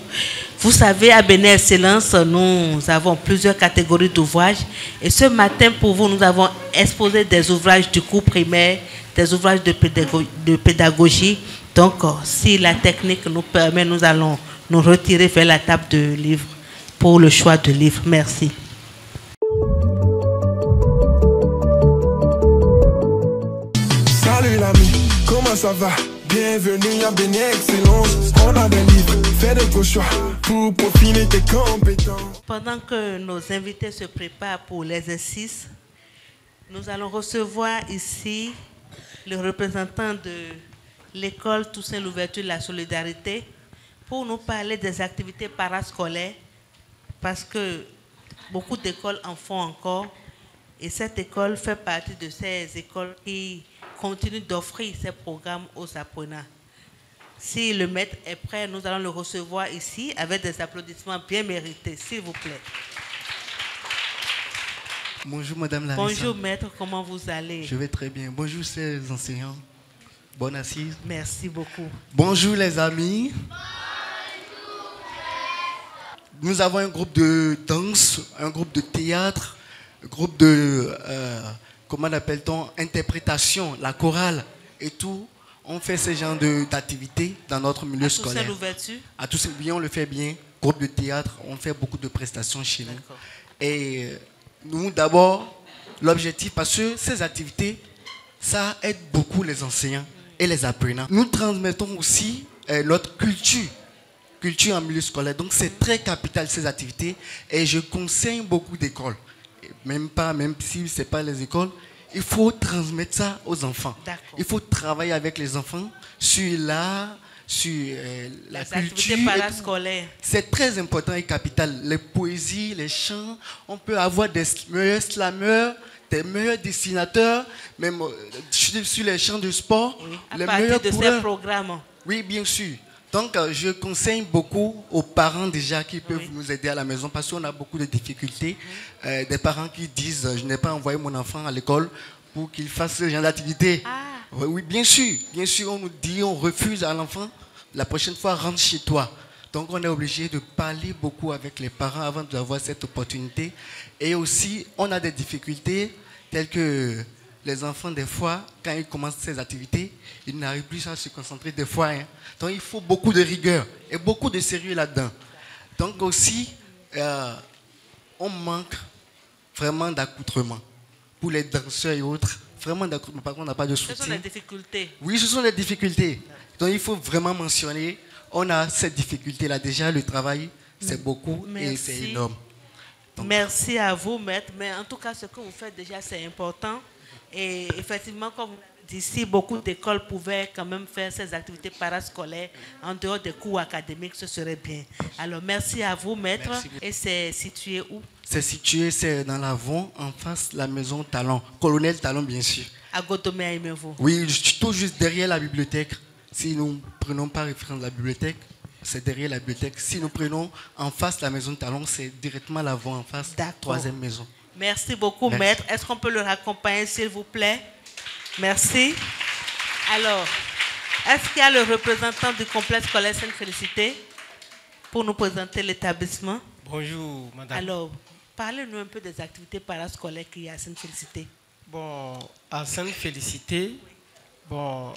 Vous savez, à Bénin Excellence, nous avons plusieurs catégories d'ouvrages. Et ce matin, pour vous, nous avons exposé des ouvrages du cours primaire, des ouvrages de pédagogie, Donc, si la technique nous permet, nous allons nous retirer vers la table de livres pour le choix de livres. Merci. Salut l'ami, comment ça va? Bienvenue à Béni Excellence. On a des livres, fais de vos choix pour peaufiner tes compétences. Pendant que nos invités se préparent pour l'exercice, nous allons recevoir ici le représentant de l'école Toussaint Louverture de la Solidarité pour nous parler des activités parascolaires, parce que beaucoup d'écoles en font encore et cette école fait partie de ces écoles qui continuent d'offrir ces programmes aux apprenants. Si le maître est prêt, nous allons le recevoir ici avec des applaudissements bien mérités, s'il vous plaît. Bonjour Madame la Bonjour maître, comment vous allez? Je vais très bien. Bonjour chers enseignants. Bonne assise. Merci beaucoup. Bonjour les amis. Nous avons un groupe de danse, un groupe de théâtre, un groupe de, comment appelle-t-on, interprétation, la chorale et tout. On fait ce genre d'activités dans notre milieu scolaire. À Toussaint, bien, on le fait bien. Groupe de théâtre, on fait beaucoup de prestations chez nous. Et nous, d'abord, l'objectif, parce que ces activités, ça aide beaucoup les enseignants et les apprenants. Nous transmettons aussi notre culture en milieu scolaire. Donc, c'est très capital ces activités. Et je conseille beaucoup d'écoles. Même si ce n'est pas les écoles, il faut transmettre ça aux enfants. Il faut travailler avec les enfants sur l'art, sur la culture. C'est très important et capital. Les poésies, les chants, on peut avoir des meilleurs slameurs, des meilleurs dessinateurs, même sur les champs de sport. Oui, à les partir meilleurs de ces programmes. Oui, bien sûr. Donc, je conseille beaucoup aux parents déjà qui peuvent nous aider à la maison parce qu'on a beaucoup de difficultés. Des parents qui disent « je n'ai pas envoyé mon enfant à l'école pour qu'il fasse ce genre d'activité ». Oui, bien sûr. Bien sûr, on nous dit, on refuse à l'enfant. La prochaine fois, rentre chez toi. Donc, on est obligé de parler beaucoup avec les parents avant d'avoir cette opportunité. Et aussi, on a des difficultés telles que les enfants, des fois, quand ils commencent ces activités, ils n'arrivent plus à se concentrer des fois. Donc, il faut beaucoup de rigueur et beaucoup de sérieux là-dedans. Donc, aussi, on manque vraiment d'accoutrement pour les danseurs et autres. Vraiment d'accoutrement. Par contre, on n'a pas de soutien. Ce sont des difficultés. Oui, ce sont des difficultés. Donc, il faut vraiment mentionner, on a cette difficulté-là. Déjà, le travail, c'est beaucoup et c'est énorme. Donc, merci à vous, maître. Mais en tout cas, ce que vous faites déjà, c'est important. Et effectivement, comme d'ici, beaucoup d'écoles pouvaient quand même faire ces activités parascolaires en dehors des cours académiques, ce serait bien. Alors, merci à vous, maître. Et c'est situé où? C'est dans l'Avon, en face de la maison Talon. Colonel Talon, bien sûr. À Godomé, à Imevo. Oui, tout juste derrière la bibliothèque. Si nous ne prenons pas référence de la bibliothèque, c'est derrière la bibliothèque. Si nous prenons en face de la maison Talon, c'est directement l'Avon, en face de la troisième maison. Merci beaucoup, maître. Est-ce qu'on peut le raccompagner, s'il vous plaît? Merci. Alors, est-ce qu'il y a le représentant du complexe scolaire Sainte-Félicité pour nous présenter l'établissement? Bonjour, madame. Alors, parlez-nous un peu des activités parascolaires qu'il y a à Sainte-Félicité. Bon, à Sainte-Félicité, bon,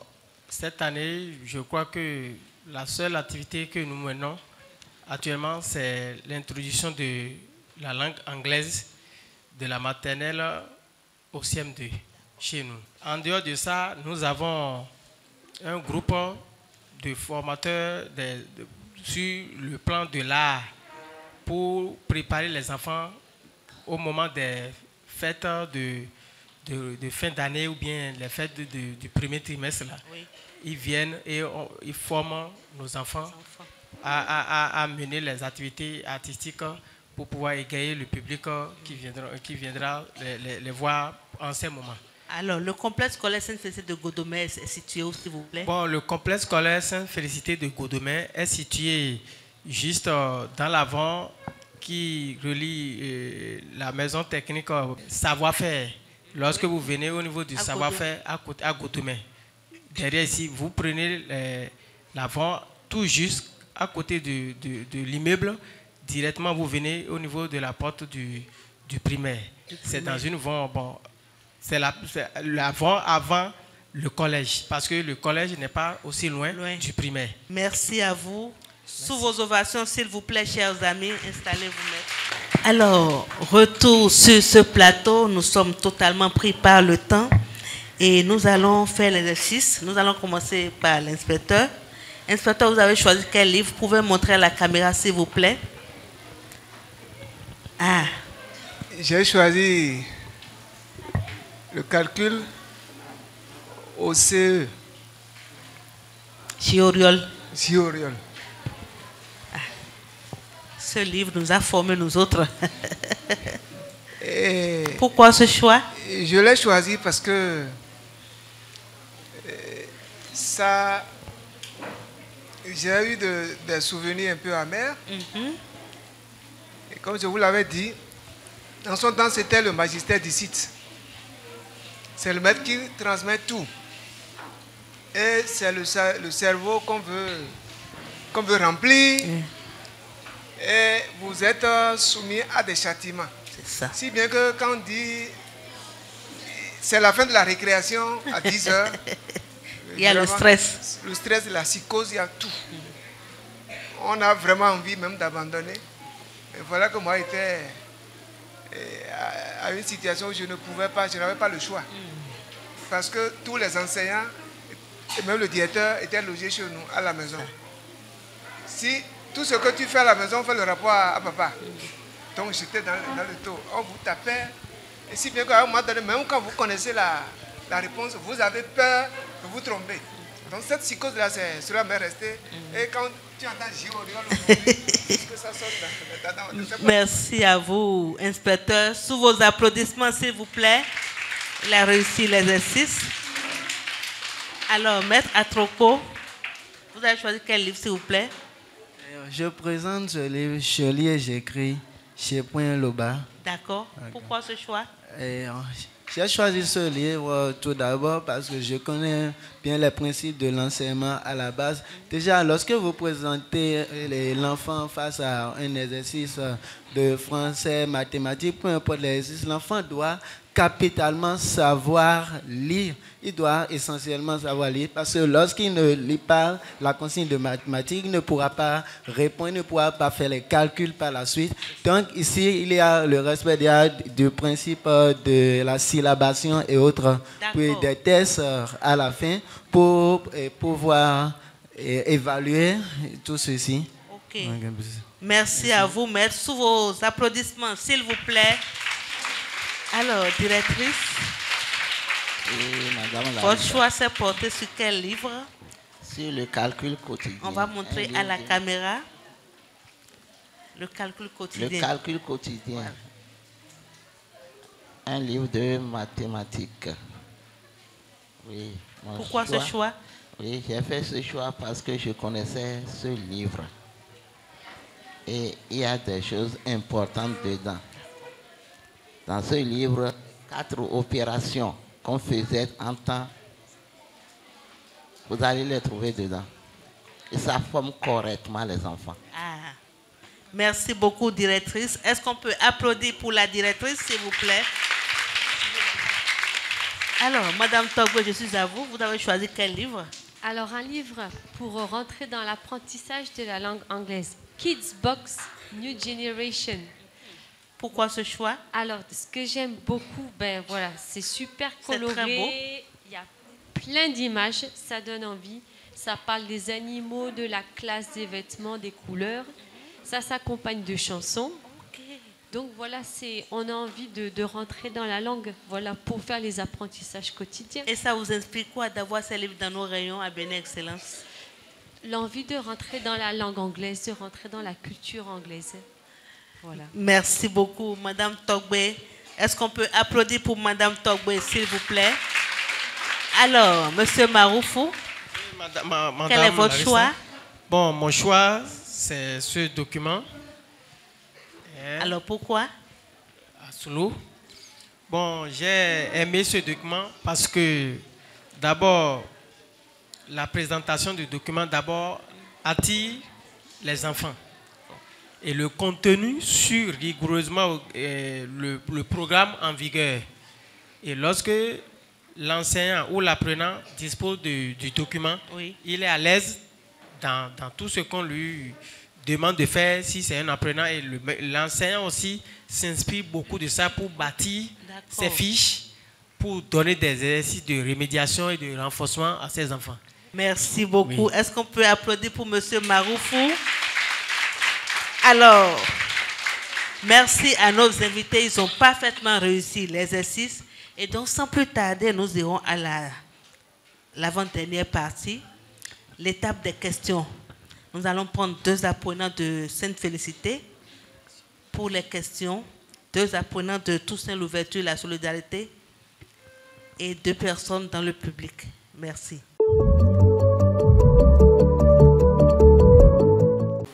cette année, je crois que la seule activité que nous menons actuellement, c'est l'introduction de la langue anglaise de la maternelle au CM2 chez nous. En dehors de ça, nous avons un groupe de formateurs sur le plan de l'art pour préparer les enfants au moment des fêtes de fin d'année ou bien les fêtes du premier trimestre. Là. Oui. Ils viennent et ils forment nos enfants à mener les activités artistiques pour pouvoir égayer le public qui viendra les voir en ces moments. Alors, le complexe scolaire Sainte-Félicité de Godomé est situé où, s'il vous plaît? Bon, le complexe scolaire Sainte-Félicité de Godomé est situé juste dans l'avant qui relie la maison technique savoir-faire. Lorsque vous venez au niveau du savoir-faire à Godomé, derrière ici, vous prenez l'avant tout juste à côté de l'immeuble. Directement, vous venez au niveau de la porte du primaire. C'est dans une vente. Bon, c'est l'avant avant le collège, parce que le collège n'est pas aussi loin du primaire. Merci à vous. Sous vos ovations, s'il vous plaît, chers amis, installez-vous. Alors, retour sur ce plateau. Nous sommes totalement pris par le temps et nous allons faire l'exercice. Nous allons commencer par l'inspecteur. Inspecteur, vous avez choisi quel livre? Vous pouvez montrer à la caméra, s'il vous plaît. Ah. J'ai choisi le calcul au CE. Chioriol. Chioriol. Ah. Ce livre nous a formés, nous autres. Et pourquoi ce choix? Je l'ai choisi parce que ça, j'ai eu des souvenirs un peu amers. Et comme je vous l'avais dit, dans son temps, c'était le magistère d'ici. C'est le maître qui transmet tout. Et c'est le cerveau qu'on veut remplir. Et vous êtes soumis à des châtiments. C'est ça. Si bien que quand on dit c'est la fin de la récréation à 10 heures, il y a le stress. Le stress, la psychose, il y a tout. On a vraiment envie même d'abandonner. Et voilà que moi j'étais à une situation où je ne pouvais pas, je n'avais pas le choix. Parce que tous les enseignants et même le directeur étaient logés chez nous, à la maison. Si tout ce que tu fais à la maison, on fait le rapport à papa. Donc j'étais dans le taux. On vous tapait. Et si bien qu'à un moment donné, même quand vous connaissez la réponse, vous avez peur de vous tromper. Donc cette psychose-là, cela m'est resté. Et quand tu entends que ça sort Merci à vous, inspecteur. Sous vos applaudissements, s'il vous plaît. Il a réussi l'exercice. Alors, maître Atropo, vous avez choisi quel livre, s'il vous plaît? Je présente ce livre, je lis et j'écris chez Point Loba. D'accord. Pourquoi ce choix? J'ai choisi ce livre tout d'abord parce que je connais bien les principes de l'enseignement à la base. Déjà, lorsque vous présentez l'enfant face à un exercice de français, mathématiques, peu importe l'exercice, l'enfant doit capitalement savoir lire. Il doit essentiellement savoir lire parce que lorsqu'il ne lit pas la consigne de mathématiques, il ne pourra pas répondre, il ne pourra pas faire les calculs par la suite. Donc ici, il y a le respect du principe de la syllabation et autres, puis des tests à la fin pour pouvoir évaluer tout ceci. Ok. Merci à vous, maître. Sous vos applaudissements, s'il vous plaît. Alors, directrice, votre choix s'est porté sur quel livre? Sur le calcul quotidien. On va montrer à la caméra le calcul quotidien. Le calcul quotidien. Un livre de mathématiques. Oui, pourquoi ce choix? Oui, j'ai fait ce choix parce que je connaissais ce livre. Et il y a des choses importantes dedans. Dans ce livre, 4 opérations qu'on faisait en temps, vous allez les trouver dedans. Et ça forme correctement les enfants. Ah. Merci beaucoup, directrice. Est-ce qu'on peut applaudir pour la directrice, s'il vous plaît? Alors, Madame Togbe, je suis à vous. Vous avez choisi quel livre? Alors, un livre pour rentrer dans l'apprentissage de la langue anglaise. Kids Box New Generation. Pourquoi ce choix? Alors, ce que j'aime beaucoup, ben voilà, c'est super coloré. Très beau. Il y a plein d'images, ça donne envie. Ça parle des animaux, de la classe, des vêtements, des couleurs. Ça s'accompagne de chansons. Donc voilà, on a envie de rentrer dans la langue, voilà, pour faire les apprentissages quotidiens. Et ça vous inspire quoi d'avoir ces livres dans nos rayons à Bénin Excellence? L'envie de rentrer dans la langue anglaise, de rentrer dans la culture anglaise. Voilà. Merci beaucoup, Madame Togbe. Est-ce qu'on peut applaudir pour Madame Togbe, s'il vous plaît? Alors, Monsieur Maroufou, quel est votre choix? Bon, mon choix, c'est ce document. Alors, pourquoi? Asolo. Bon, j'ai aimé ce document parce que, d'abord, la présentation du document, d'abord, attire les enfants. Et le contenu suit rigoureusement le programme en vigueur. Et lorsque l'enseignant ou l'apprenant dispose du document, il est à l'aise dans tout ce qu'on lui demande de faire si c'est un apprenant. Et l'enseignant aussi s'inspire beaucoup de ça pour bâtir ses fiches, pour donner des exercices de remédiation et de renforcement à ses enfants. Merci beaucoup. Oui. Est-ce qu'on peut applaudir pour M. Maroufou? Alors, merci à nos invités. Ils ont parfaitement réussi l'exercice. Et donc, sans plus tarder, nous irons à l'avant-dernière partie, l'étape des questions. Nous allons prendre 2 apprenants de Sainte-Félicité pour les questions, 2 apprenants de Toussaint l'Ouverture et la Solidarité et 2 personnes dans le public. Merci.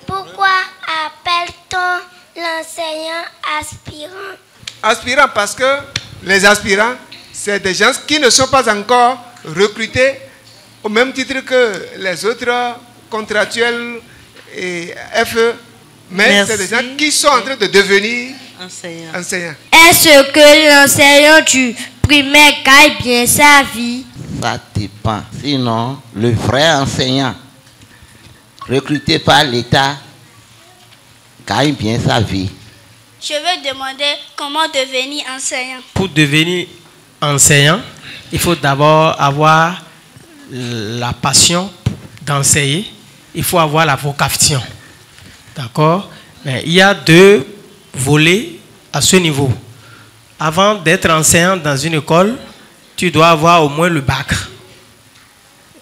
Pourquoi appelle-t-on l'enseignant aspirant? Aspirant parce que les aspirants, c'est des gens qui ne sont pas encore recrutés au même titre que les autres contractuels et FE, mais c'est des gens qui sont en train de devenir enseignants. Est-ce que l'enseignant du primaire gagne bien sa vie? Ça dépend. Sinon, le vrai enseignant recruté par l'État gagne bien sa vie. Je veux demander comment devenir enseignant. Pour devenir enseignant, il faut d'abord avoir la passion d'enseigner. Il faut avoir la vocation. D'accord? Mais il y a 2 volets à ce niveau. Avant d'être enseignant dans une école, tu dois avoir au moins le bac.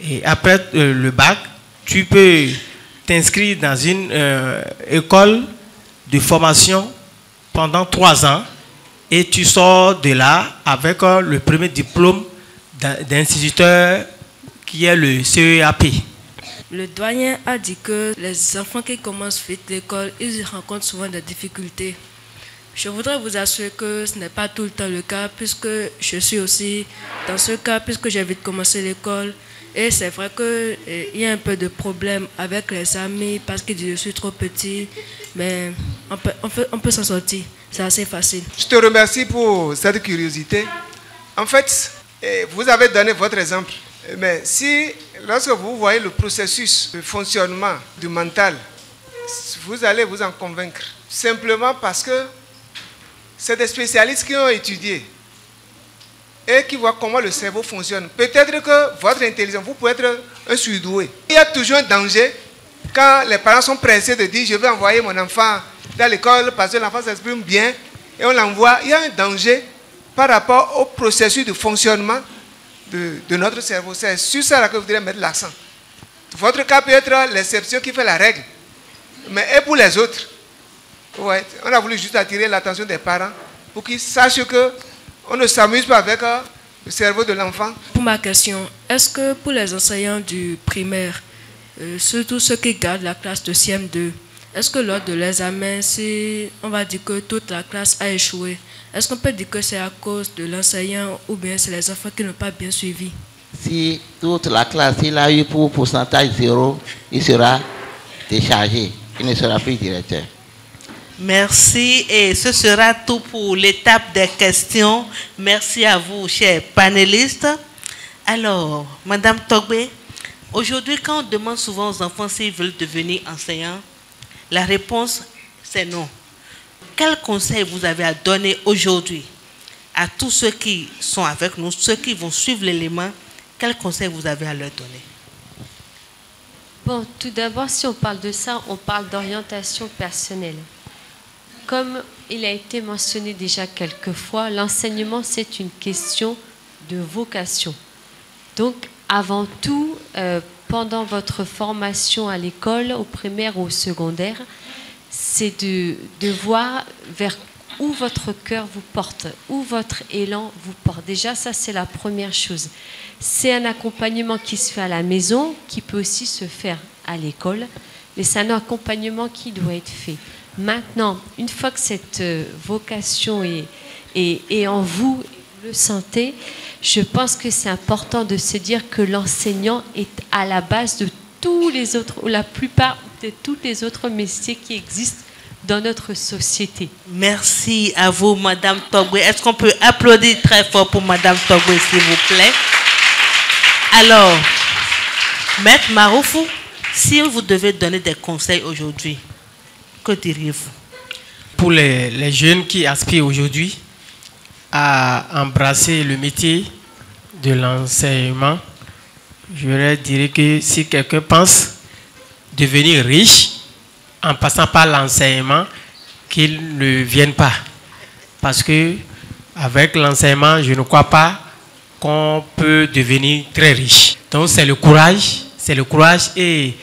Et après le bac, tu peux t'inscrire dans une école de formation pendant 3 ans et tu sors de là avec le premier diplôme d'instituteur qui est le CEAP. Le doyen a dit que les enfants qui commencent vite l'école, ils rencontrent souvent des difficultés. Je voudrais vous assurer que ce n'est pas tout le temps le cas, puisque je suis aussi dans ce cas, puisque j'ai vite commencé l'école. Et c'est vrai qu'il y a un peu de problème avec les amis, parce que je suis trop petit, mais on peut s'en sortir. C'est assez facile. Je te remercie pour cette curiosité. En fait, vous avez donné votre exemple. Mais si, lorsque vous voyez le processus de fonctionnement du mental, vous allez vous en convaincre. Simplement parce que c'est des spécialistes qui ont étudié et qui voient comment le cerveau fonctionne. Peut-être que votre intelligence, vous pouvez être un surdoué. Il y a toujours un danger quand les parents sont pressés de dire « je vais envoyer mon enfant dans l'école parce que l'enfant s'exprime bien » et on l'envoie. Il y a un danger par rapport au processus de fonctionnement de notre cerveau. C'est sur ça que vous devez mettre l'accent. Votre cas peut être l'exception qui fait la règle. Mais et pour les autres, ouais, on a voulu juste attirer l'attention des parents pour qu'ils sachent qu'on ne s'amuse pas avec le cerveau de l'enfant. Pour ma question, est-ce que pour les enseignants du primaire, surtout ceux qui gardent la classe de CM2, est-ce que lors de l'examen, si on va dire que toute la classe a échoué, est-ce qu'on peut dire que c'est à cause de l'enseignant ou bien c'est les enfants qui n'ont pas bien suivi? Si toute la classe, il a eu pour pourcentage 0, il sera déchargé. Il ne sera plus directeur. Merci et ce sera tout pour l'étape des questions. Merci à vous, chers panélistes. Alors, Madame Togbe, aujourd'hui, quand on demande souvent aux enfants s'ils veulent devenir enseignants, la réponse, c'est non. Quel conseil vous avez à donner aujourd'hui à tous ceux qui sont avec nous, ceux qui vont suivre l'élément? Quel conseil vous avez à leur donner? Bon, tout d'abord, si on parle de ça, on parle d'orientation personnelle. Comme il a été mentionné déjà quelques fois, l'enseignement, c'est une question de vocation. Donc, avant tout, pendant votre formation à l'école, au primaire ou au secondaire, c'est de voir vers où votre cœur vous porte, où votre élan vous porte. Déjà, ça, c'est la première chose. C'est un accompagnement qui se fait à la maison, qui peut aussi se faire à l'école, mais c'est un accompagnement qui doit être fait. Maintenant, une fois que cette vocation est en vous, vous le sentez, je pense que c'est important de se dire que l'enseignant est à la base de tous les autres, ou la plupart de tous les autres métiers qui existent dans notre société. Merci à vous, Madame Togwe. Est-ce qu'on peut applaudir très fort pour Madame Togwe, s'il vous plaît? Alors, Maître Maroufou, si vous devez donner des conseils aujourd'hui, que diriez-vous? Pour les jeunes qui aspirent aujourd'hui à embrasser le métier de l'enseignement, je leur dirais que si quelqu'un pense devenir riche en passant par l'enseignement, qu'il ne vienne pas. Parce que avec l'enseignement, je ne crois pas qu'on peut devenir très riche. Donc c'est le courage et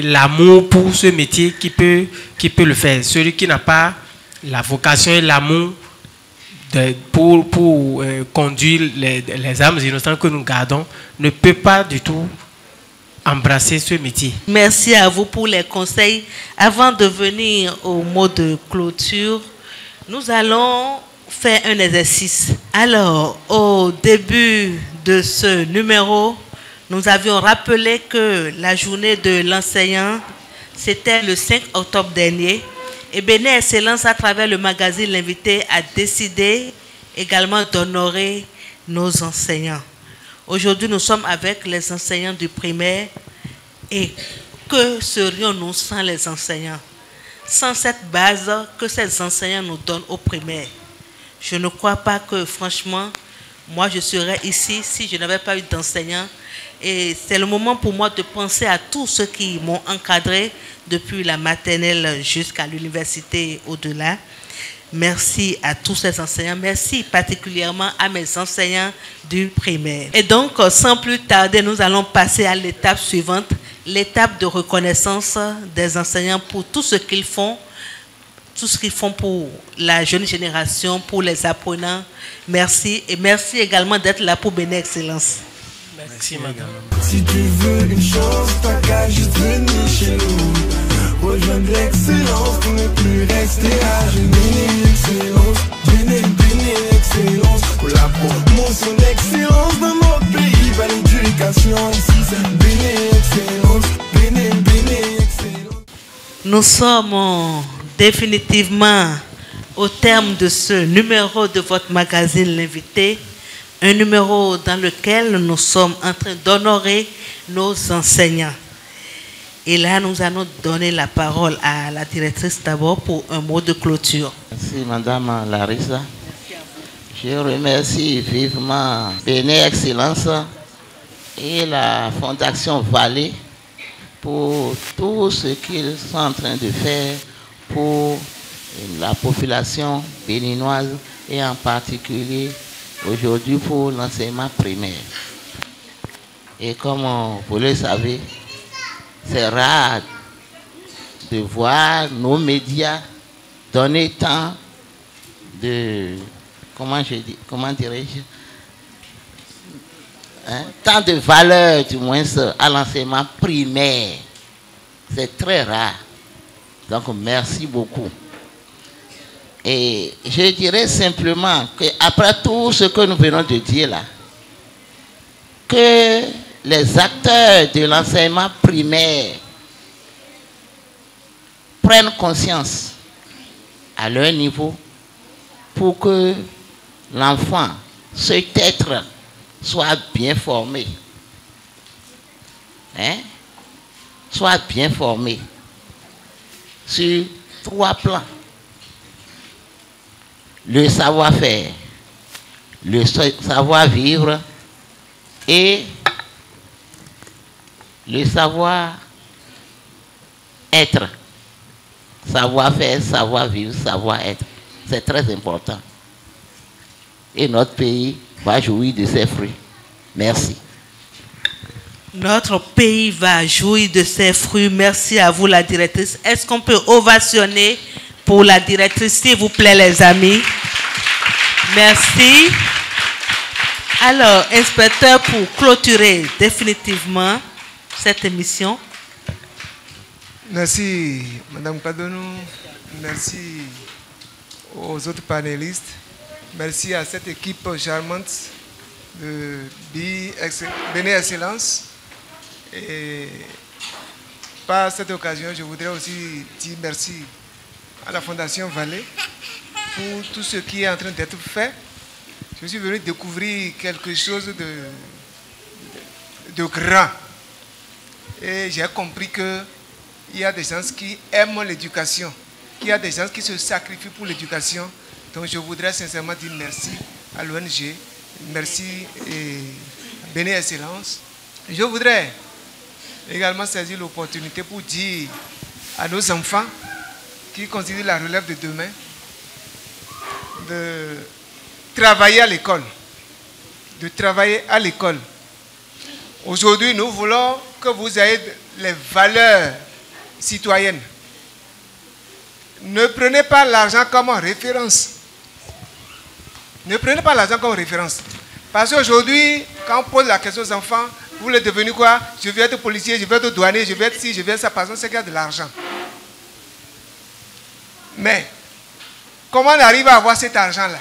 l'amour pour ce métier qui peut le faire. Celui qui n'a pas la vocation et l'amour pour conduire les âmes innocentes que nous gardons ne peut pas du tout embrasser ce métier. Merci à vous pour les conseils. Avant de venir au mot de clôture, nous allons faire un exercice. Alors, au début de ce numéro, nous avions rappelé que la journée de l'enseignant, c'était le 5 octobre dernier. Et Bénin Excellence, à travers le magazine L'Invité, a décidé également d'honorer nos enseignants. Aujourd'hui, nous sommes avec les enseignants du primaire. Et que serions-nous sans les enseignants? Sans cette base que ces enseignants nous donnent au primaire. Je ne crois pas que, franchement, moi, je serais ici si je n'avais pas eu d'enseignants. Et c'est le moment pour moi de penser à tous ceux qui m'ont encadré depuis la maternelle jusqu'à l'université et au-delà. Merci à tous ces enseignants. Merci particulièrement à mes enseignants du primaire. Et donc, sans plus tarder, nous allons passer à l'étape suivante, l'étape de reconnaissance des enseignants pour tout ce qu'ils font pour la jeune génération, pour les apprenants. Merci. Et merci également d'être là pour Bénin Excellence. Merci, madame. Si tu veux une chance, t'as qu'à juste venir chez nous. Rejoindre l'excellence pour ne plus rester à Bénin Excellence. Bénin Excellence. Pour la promotion d'excellence dans notre pays, par l'éducation ici, c'est Bénin Excellence. Bénin Excellence. Nous sommes définitivement au terme de ce numéro de votre magazine L'Invité. Un numéro dans lequel nous sommes en train d'honorer nos enseignants. Et là, nous allons donner la parole à la directrice d'abord pour un mot de clôture. Merci, Madame Larissa. Je remercie vivement Bénin Excellence et la Fondation Vallée pour tout ce qu'ils sont en train de faire pour la population béninoise et en particulier aujourd'hui pour l'enseignement primaire. Et comme vous le savez, c'est rare de voir nos médias donner tant de, comment dirais-je, tant de valeur du moins à l'enseignement primaire. C'est très rare. Donc merci beaucoup. Et je dirais simplement qu'après tout ce que nous venons de dire là, que les acteurs de l'enseignement primaire prennent conscience à leur niveau pour que l'enfant, cet être, soit bien formé. Soit bien formé sur 3 plans. Le savoir-faire, le savoir-vivre et le savoir-être. Savoir-faire, savoir-vivre, savoir-être. C'est très important. Et notre pays va jouir de ses fruits. Merci. Notre pays va jouir de ses fruits. Merci à vous, la directrice. Est-ce qu'on peut ovationner pour la directrice, s'il vous plaît, les amis? Merci. Alors, inspecteur, pour clôturer définitivement cette émission. Merci, Madame Kadonou. Merci aux autres panélistes. Merci à cette équipe charmante de Bénin Excellence. Et par cette occasion, je voudrais aussi dire merci à la Fondation Vallée pour tout ce qui est en train d'être fait. Je suis venu découvrir quelque chose de grand. Et j'ai compris qu'il y a des gens qui aiment l'éducation, qu'il y a des gens qui se sacrifient pour l'éducation. Donc je voudrais sincèrement dire merci à l'ONG, merci et béni excellence. Je voudrais également saisir l'opportunité pour dire à nos enfants qui constituent la relève de demain de travailler à l'école. De travailler à l'école. Aujourd'hui, nous voulons que vous ayez les valeurs citoyennes. Ne prenez pas l'argent comme référence. Ne prenez pas l'argent comme référence. Parce qu'aujourd'hui, quand on pose la question aux enfants, vous voulez devenir quoi? Je veux être policier, je veux être douanier, je veux être ci, je veux être ça, parce que c'est qu'il y a de l'argent. Mais, comment on arrive à avoir cet argent-là?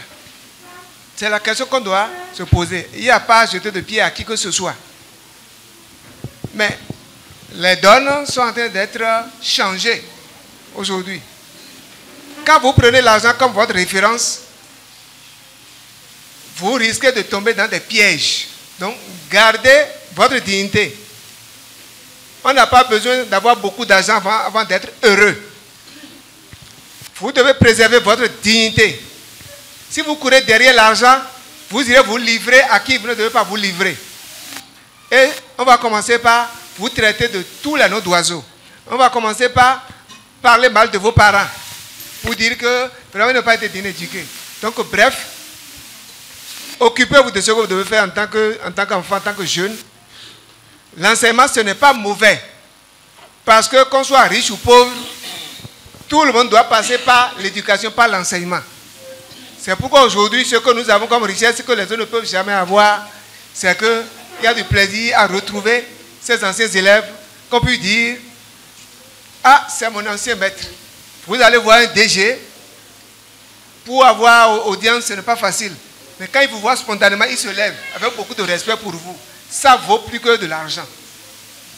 C'est la question qu'on doit se poser. Il n'y a pas à jeter de pied à qui que ce soit. Mais, les donnes sont en train d'être changées aujourd'hui. Quand vous prenez l'argent comme votre référence, vous risquez de tomber dans des pièges. Donc, gardez votre dignité. On n'a pas besoin d'avoir beaucoup d'argent avant d'être heureux. Vous devez préserver votre dignité. Si vous courez derrière l'argent, vous irez vous livrer à qui vous ne devez pas vous livrer. Et on va commencer par vous traiter de tous les noms d'oiseaux. On va commencer par parler mal de vos parents. Pour dire que vraiment ne pas être bien éduqué. Donc bref, occupez-vous de ce que vous devez faire en tant qu'enfant, en tant que jeune. L'enseignement, ce n'est pas mauvais. Parce que qu'on soit riche ou pauvre, tout le monde doit passer par l'éducation, par l'enseignement. C'est pourquoi aujourd'hui, ce que nous avons comme richesse, que les autres ne peuvent jamais avoir, c'est qu'il y a du plaisir à retrouver ces anciens élèves qu'on peut dire « Ah, c'est mon ancien maître ». Vous allez voir un DG, pour avoir audience, ce n'est pas facile. Mais quand il vous voit spontanément, il se lève avec beaucoup de respect pour vous. Ça vaut plus que de l'argent.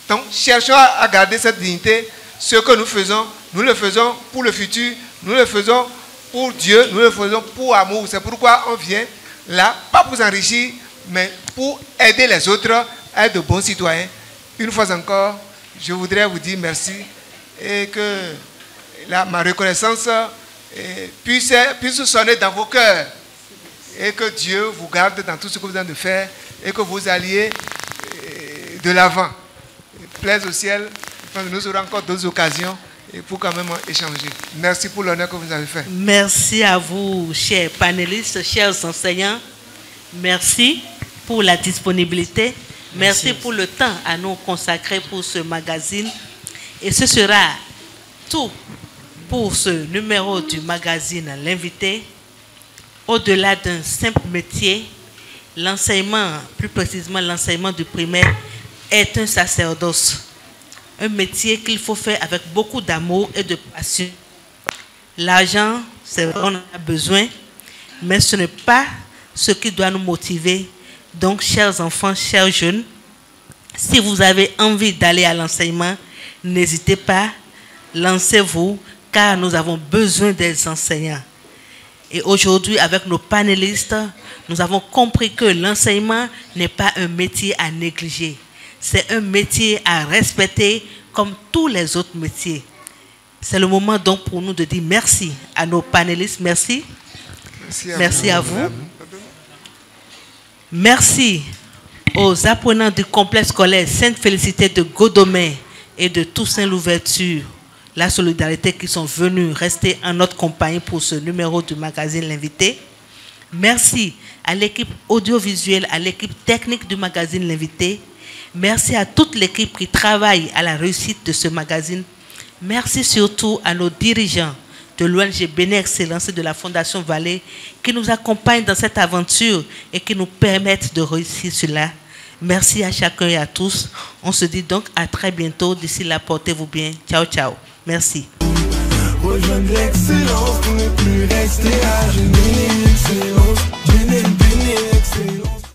Donc, cherchons à garder cette dignité. Ce que nous faisons, nous le faisons pour le futur, nous le faisons pour Dieu, nous le faisons pour amour. C'est pourquoi on vient là, pas pour s'enrichir, mais pour aider les autres à être de bons citoyens. Une fois encore, je voudrais vous dire merci et que ma reconnaissance puisse sonner dans vos cœurs et que Dieu vous garde dans tout ce que vous avez de faire et que vous alliez de l'avant. Plaise au ciel, nous aurons encore d'autres occasions et pour quand même échanger. Merci pour l'honneur que vous avez fait. Merci à vous, chers panélistes, chers enseignants. Merci pour la disponibilité. Merci pour le temps à nous consacrer pour ce magazine. Et ce sera tout pour ce numéro du magazine L'Invité. Au-delà d'un simple métier, l'enseignement, plus précisément l'enseignement du primaire, est un sacerdoce. Un métier qu'il faut faire avec beaucoup d'amour et de passion. L'argent, c'est vrai, on en a besoin, mais ce n'est pas ce qui doit nous motiver. Donc, chers enfants, chers jeunes, si vous avez envie d'aller à l'enseignement, n'hésitez pas, lancez-vous, car nous avons besoin des enseignants. Et aujourd'hui, avec nos panélistes, nous avons compris que l'enseignement n'est pas un métier à négliger. C'est un métier à respecter comme tous les autres métiers. C'est le moment donc pour nous de dire merci à nos panélistes. Merci. Merci à vous. Merci aux apprenants du complexe scolaire Sainte-Félicité de Godomé et de Toussaint Louverture, la solidarité qui sont venus rester en notre compagnie pour ce numéro du magazine L'Invité. Merci à l'équipe audiovisuelle, à l'équipe technique du magazine L'Invité. Merci à toute l'équipe qui travaille à la réussite de ce magazine. Merci surtout à nos dirigeants de l'ONG Béné Excellence et de la Fondation Vallée qui nous accompagnent dans cette aventure et qui nous permettent de réussir cela. Merci à chacun et à tous. On se dit donc à très bientôt. D'ici là, portez-vous bien. Ciao, ciao. Merci. Rejoindre l'excellence pour ne plus rester à genoux.